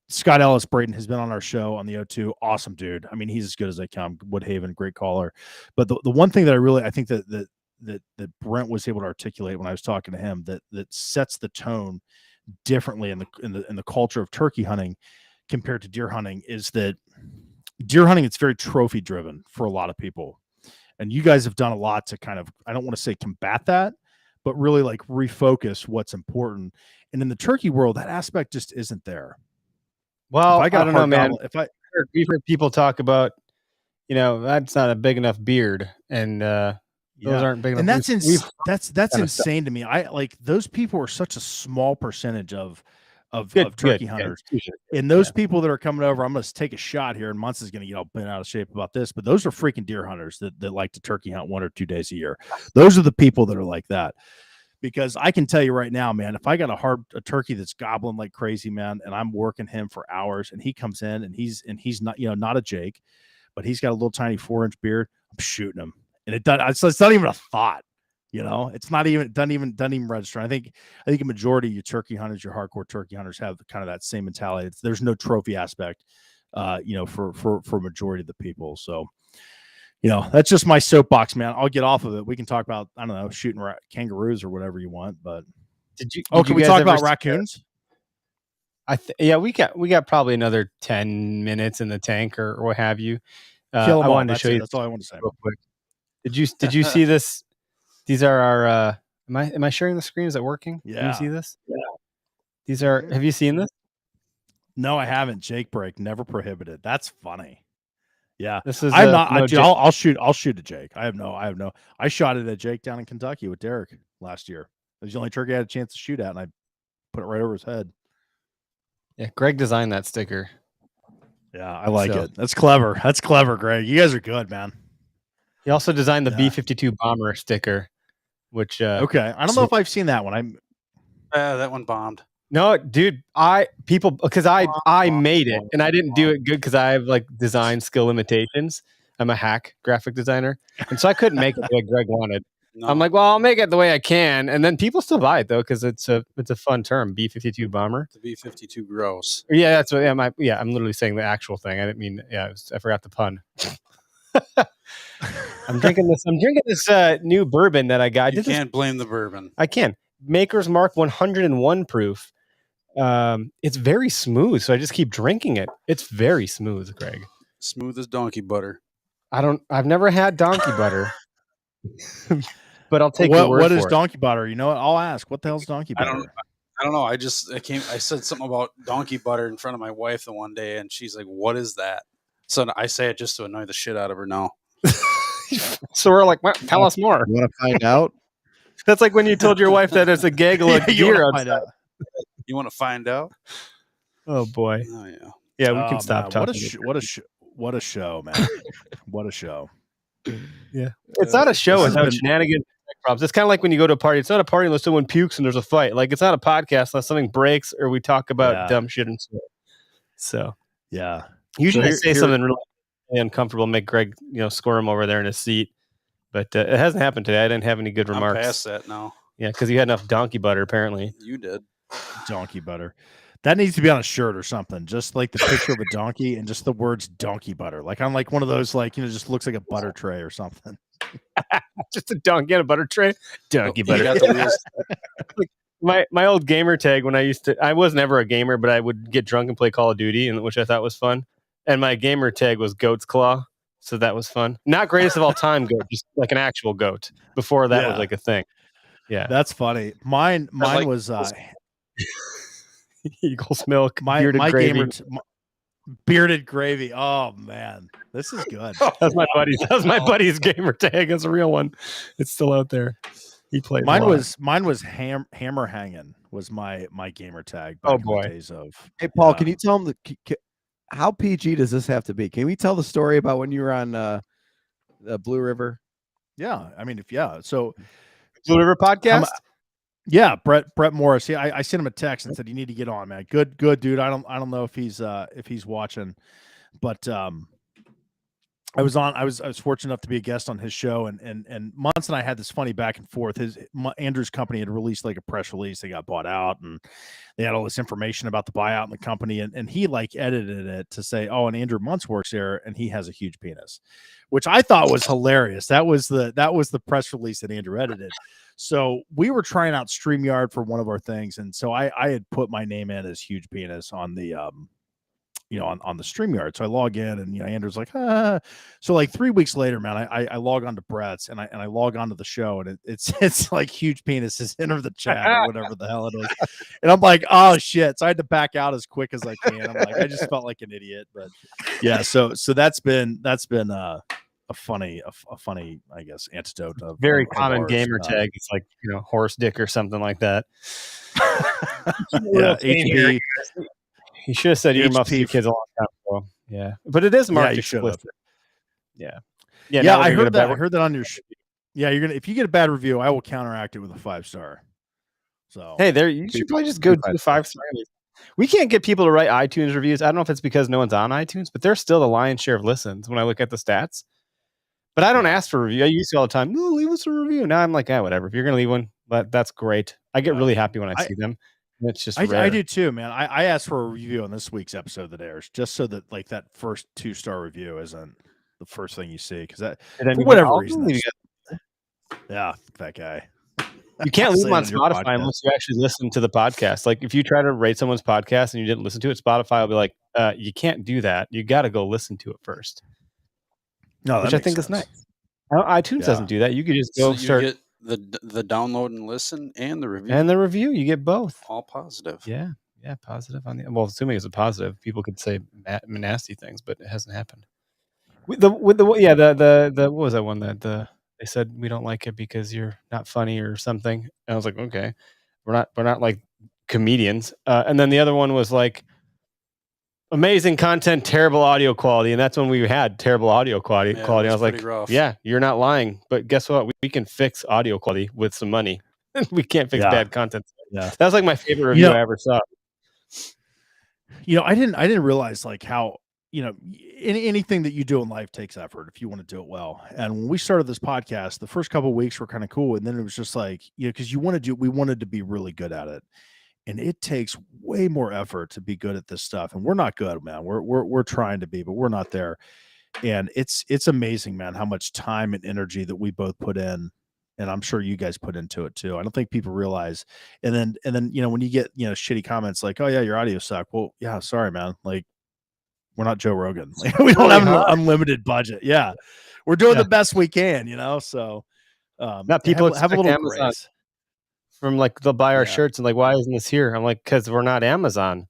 Scott Ellis Brayton has been on our show on the O2. Awesome dude. I mean, he's as good as they come. Woodhaven, great caller. But the one thing that I think that Brent was able to articulate when I was talking to him that sets the tone differently in the culture of turkey hunting compared to deer hunting is that deer hunting, it's very trophy driven for a lot of people. And you guys have done a lot to kind of, I don't want to say combat that, but really like refocus what's important. And in the turkey world, that aspect just isn't there. Well, I don't know, man. Gobble, we've heard people talk about, that's not a big enough beard, and those aren't big enough. And that's insane to me. I like those people are such a small percentage of turkey hunters. And those people that are coming over, I'm going to take a shot here, and Muntz is going to get all bent out of shape about this, but those are freaking deer hunters that like to turkey hunt 1 or 2 days a year. Those are the people that are like that. Because I can tell you right now, man, if I got a turkey that's gobbling like crazy, man, and I'm working him for hours, and he comes in and he's not, not a Jake, but he's got a little tiny 4-inch beard. I'm shooting him, and it does. So it's not even a thought. It's not even, it doesn't even register. I think a majority of your turkey hunters, your hardcore turkey hunters, have kind of that same mentality. There's no trophy aspect, for majority of the people. So, that's just my soapbox, man. I'll get off of it. We can talk about, I don't know, shooting kangaroos or whatever you want. But can we talk about raccoons? We got probably another 10 minutes in the tank or what have you. Kill them I all. wanted to show you. That's all I want to say. Real quick. Did you see this? These are our. Am I sharing the screen? Is it working? Yeah. Can you see this? Yeah. These are. Have you seen this? No, I haven't. Jake break, never prohibited. That's funny. Yeah, this is. I'm not. I'll shoot at Jake. I shot it at Jake down in Kentucky with Derek last year. It was the only turkey I had a chance to shoot at, and I put it right over his head. Yeah, Greg designed that sticker. Yeah, I like it. That's clever. That's clever, Greg. You guys are good, man. He also designed the B-52 bomber sticker, which okay. I don't know if I've seen that one. That one bombed. No, dude, I made it, and I didn't do it good because I have like design skill limitations. I'm a hack graphic designer, and so I couldn't make it the way Greg wanted. No. I'm like, well, I'll make it the way I can, and then people still buy it though because it's a fun term, B-52 bomber. The B-52 gross. Yeah, that's what. I'm literally saying the actual thing. I didn't mean. Yeah, I forgot the pun. I'm drinking this new bourbon that I got. You can't blame the bourbon. I can. Maker's Mark 101 proof. It's very smooth, so I just keep drinking it. It's very smooth, Greg. Smooth as donkey butter. I've never had donkey butter. But I'll take your word what for is it. Donkey butter? You know what? I'll ask. What the hell's donkey butter? I don't know. I said something about donkey butter in front of my wife the one day, and she's like, "What is that?" So I say it just to annoy the shit out of her now. So we're like, well, tell us more. You want to find out? That's like when you told your wife that it's a gaggle of deer outside. You want to find out? Oh boy. Oh yeah. Yeah, we can stop talking. What a show, man. What a show. Yeah. It's not a show without shenanigans. Problems. It's kind of like when you go to a party. It's not a party unless someone pukes and there's a fight. Like it's not a podcast unless something breaks or we talk about dumb shit and stuff. So yeah. Usually I say something really uncomfortable, make Greg, squirm over there in his seat. But it hasn't happened today. I didn't have any good remarks. I'm past that now. Yeah, because you had enough donkey butter, apparently. You did. Donkey butter. That needs to be on a shirt or something. Just like the picture of a donkey and just the words donkey butter. Like on like one of those, just looks like a butter tray or something. Just a donkey on a butter tray. Donkey butter. My old gamer tag when I was never a gamer, but I would get drunk and play Call of Duty, which I thought was fun. And my gamer tag was Goat's Claw. So that was fun. Not greatest of all time goat, just like an actual goat. Before that was like a thing. Yeah. That's funny. Mine was Eagle's milk. My gamer bearded gravy. Oh man, this is good. That's my buddy's. That was my buddy's gamer tag. That's a real one. It's still out there. He played. Mine was hammer hanging was my gamer tag. Oh boy. Days of. Hey Paul, can you tell him how PG does this have to be? Can we tell the story about when you were on the Blue River? Yeah, I mean, so Blue River podcast. Yeah, Brett Morris. Yeah, I sent him a text and said you need to get on, man. Good dude. I don't know if he's watching, but I was fortunate enough to be a guest on his show, and Muntz and I had this funny back and forth. Andrew's company had released like a press release. They got bought out, and they had all this information about the buyout in the company, and he like edited it to say, oh, and Andrew Muntz works there, and he has a huge penis, which I thought was hilarious. That was the press release that Andrew edited. So we were trying out StreamYard for one of our things, and so I had put my name in as huge penis on the on the StreamYard. So I log in, and Andrew's like, ah. So like 3 weeks later, man, I log on to Brett's, and I log on to the show, and it's like huge penises enter the chat or whatever the hell it is. And I'm like, oh shit. So I had to back out as quick as I can. I'm like, I just felt like an idiot. But yeah, so that's been a funny, I guess, antidote of very common gamer tag. It's like, horse dick or something like that. Yeah, HB. You should have said earmuffs to your kids a long time ago. Yeah, but it is marked explicit. Yeah. I heard that. I heard that on your. If you get a bad review, I will counteract it with a 5-star. So hey, there you should probably just go to the 5-star. We can't get people to write iTunes reviews. I don't know if it's because no one's on iTunes, but they're still the lion's share of listens when I look at the stats. But I don't ask for a review. I used to all the time. No, leave us a review. Now I'm like, whatever. If you're gonna leave one, that's great. I get really happy when I see them. And it's just rare. I do too, man. I asked for a review on this week's episode that airs, just so that like that first 2-star review isn't the first thing you see, because that for whatever reason. Yeah, that guy. You can't leave them on Spotify unless you actually listen to the podcast. Like if you try to rate someone's podcast and you didn't listen to it, Spotify will be like, you can't do that. You got to go listen to it first. No, which I think is nice. iTunes doesn't do that. You could just go start. You get the download and listen and the review. And the review, you get both. All positive. Yeah, positive on the. Well, assuming it's a positive, people could say nasty things, but it hasn't happened. What was that one that they said we don't like it because you're not funny or something? And I was like, okay, we're not like comedians. And then the other one was like amazing content, terrible audio quality, and that's when we had terrible audio quality. I was like, rough. Yeah, you're not lying, but guess what? We can fix audio quality with some money. We can't fix bad content. Yeah, that was like my favorite review I ever saw. I didn't realize like how anything that you do in life takes effort if you want to do it well. And when we started this podcast, the first couple of weeks were kind of cool, and then it was just like because we wanted to be really good at it. And it takes way more effort to be good at this stuff. And we're not good, man. We're trying to be, but we're not there. And it's amazing, man, how much time and energy that we both put in. And I'm sure you guys put into it too. I don't think people realize. And then, when you get, shitty comments like, oh yeah, your audio sucked. Well, yeah, sorry, man. Like we're not Joe Rogan. Like, we don't have an unlimited budget. Yeah. We're doing the best we can, so not people have a little Amazon. Grace. From like they'll buy our shirts and like, why isn't this here? I'm like, because we're not Amazon.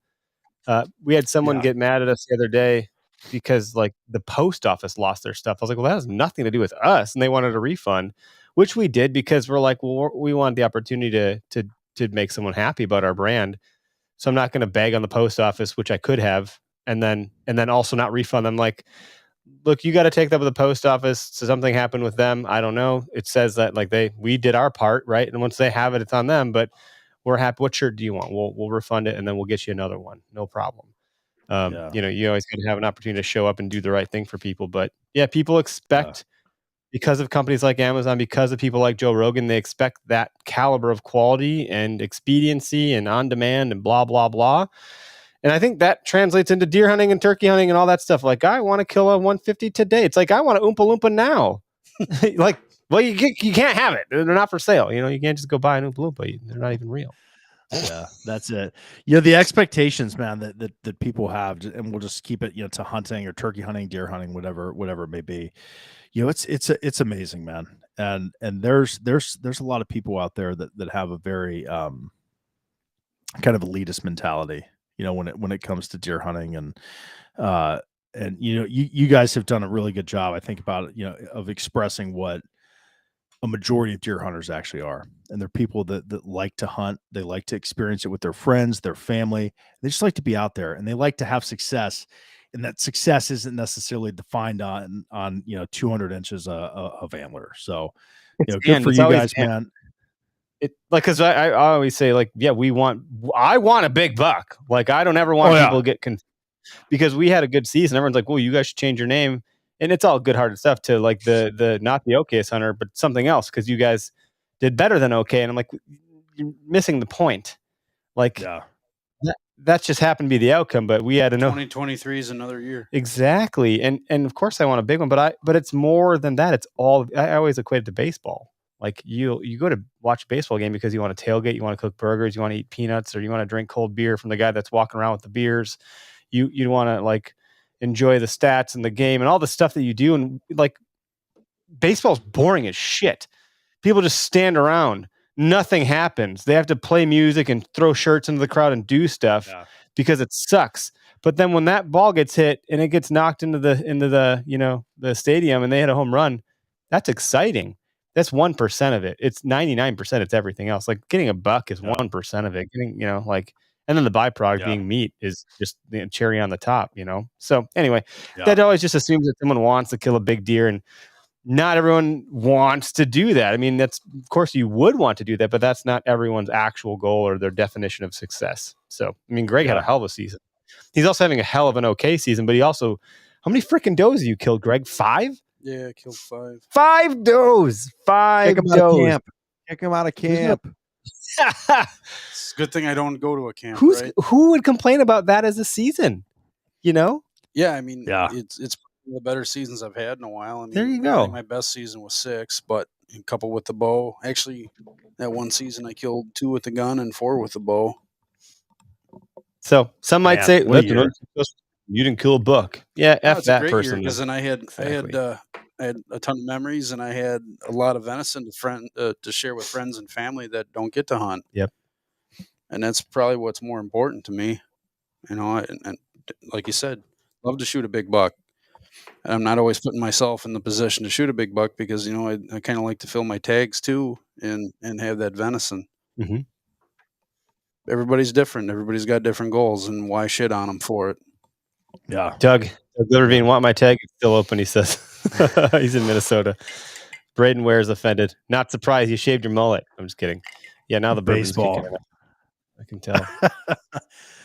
We had someone get mad at us the other day because like the post office lost their stuff. I was like, well, that has nothing to do with us, and they wanted a refund, which we did because we're like, well, we want the opportunity to make someone happy about our brand. So I'm not going to beg on the post office, which I could have, and then also not refund them. Like, look, you got to take that with the post office. So something happened with them. I don't know. It says that like we did our part, right? And once they have it, it's on them. But we're happy. What shirt do you want? We'll refund it, and then we'll get you another one. No problem. You always got to have an opportunity to show up and do the right thing for people. But yeah, people expect because of companies like Amazon, because of people like Joe Rogan, they expect that caliber of quality and expediency and on demand and blah blah blah. And I think that translates into deer hunting and turkey hunting and all that stuff. Like, I want to kill a 150 today. It's like, I want to Oompa Loompa now. Like, well, you can't have it. They're not for sale. You can't just go buy an Oompa Loompa. They're not even real. Yeah, that's it. The expectations, man, that people have, and we'll just keep it, to hunting or turkey hunting, deer hunting, whatever it may be. It's amazing, man. And there's a lot of people out there that have a very kind of elitist mentality. When it comes to deer hunting and you guys have done a really good job, I think, about it, of expressing what a majority of deer hunters actually are. And they're people that like to hunt. They like to experience it with their friends, their family. They just like to be out there, and they like to have success. And that success isn't necessarily defined on 200 inches of antler. So, good for you guys, man. Because I always say, like, yeah, I want a big buck. Like, I don't ever want people to get confused, because we had a good season. Everyone's like, well, you guys should change your name. And it's all good hearted stuff to like the not the Okayest Hunter, but something else, because you guys did better than okay. And I'm like, you're missing the point. Like, that just happened to be the outcome, but we had 2023 is another year. Exactly. And of course I want a big one, but it's more than that. It's all, I always equate it to baseball. Like, you go to watch a baseball game because you want to tailgate, you want to cook burgers, you want to eat peanuts, or you want to drink cold beer from the guy that's walking around with the beers. You want to like enjoy the stats and the game and all the stuff that you do. And like, baseball's boring as shit. People just stand around. Nothing happens. They have to play music and throw shirts into the crowd and do stuff because it sucks. But then when that ball gets hit and it gets knocked into the stadium and they hit a home run, that's exciting. That's 1% of it. It's 99%. It's everything else. Like, getting a buck is 1% of it. Getting, and then the byproduct being meat is just the cherry on the top, So anyway, that always just assumes that someone wants to kill a big deer. And not everyone wants to do that. I mean, of course you would want to do that, but that's not everyone's actual goal or their definition of success. So, I mean, Greg had a hell of a season. He's also having a hell of an okay season, but how many freaking does have you killed, Greg? 5? Yeah, I killed 5. 5 does. 5 Kick him out of camp. Kick him out of camp. It's a good thing I don't go to a camp, right? Who would complain about that as a season? You know? Yeah, I mean, it's one of the better seasons I've had in a while. I mean, there you go. I think my best season was 6, but coupled with the bow. Actually, that one season I killed 2 with the gun and 4 with the bow. So some might say, you didn't kill a buck. Yeah, F that person. Because then I had a ton of memories, and I had a lot of venison to share with friends and family that don't get to hunt. Yep. And that's probably what's more important to me. You know, and like you said, love to shoot a big buck. And I'm not always putting myself in the position to shoot a big buck because, you know, I kind of like to fill my tags too and have that venison. Mm-hmm. Everybody's different. Everybody's got different goals, and why shit on them for it? Yeah. Doug Livervine, want my tag? It's still open, he says. He's in Minnesota. Braden Ware's offended. Not surprised you shaved your mullet. I'm just kidding. Yeah, now the baseball. I can tell.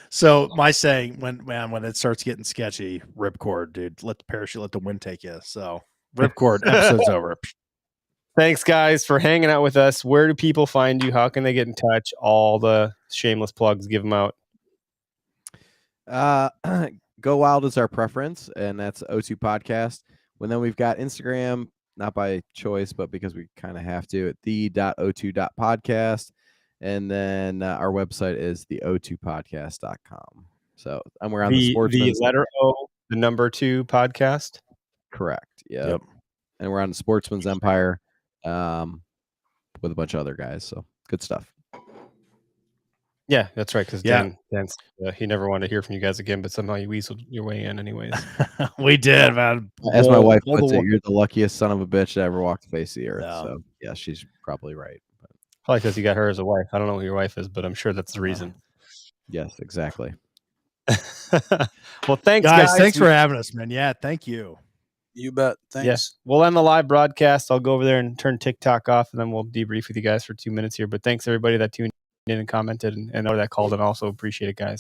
So my saying, when it starts getting sketchy, ripcord, dude. Let the parachute, let the wind take you. So ripcord, episode's over. Thanks, guys, for hanging out with us. Where do people find you? How can they get in touch? All the shameless plugs, give them out. Go Wild is our preference, and that's O2 Podcast. Then we've got Instagram, not by choice, but because we kind of have to, at the.o2.podcast. And then our website is the02podcast.com. So, and we're on the Sportsman's. The letter O, the number 2 podcast. Correct. Yep. And we're on the Sportsman's Empire with a bunch of other guys. So good stuff. Yeah, that's right. Because Dan, he never wanted to hear from you guys again, but somehow you weaseled your way in anyways. We did, man. As my wife puts it, you're the luckiest son of a bitch that ever walked the face of the earth. No. So yeah, she's probably right. Probably because you got her as a wife. I don't know who your wife is, but I'm sure that's the reason. Yes, exactly. Well, thanks, guys. Thanks for having us, man. Yeah, thank you. You bet. Thanks. Yes. We'll end the live broadcast. I'll go over there and turn TikTok off, and then we'll debrief with you guys for 2 minutes here. But thanks, everybody that tuned in and commented and that called, and also appreciate it, guys.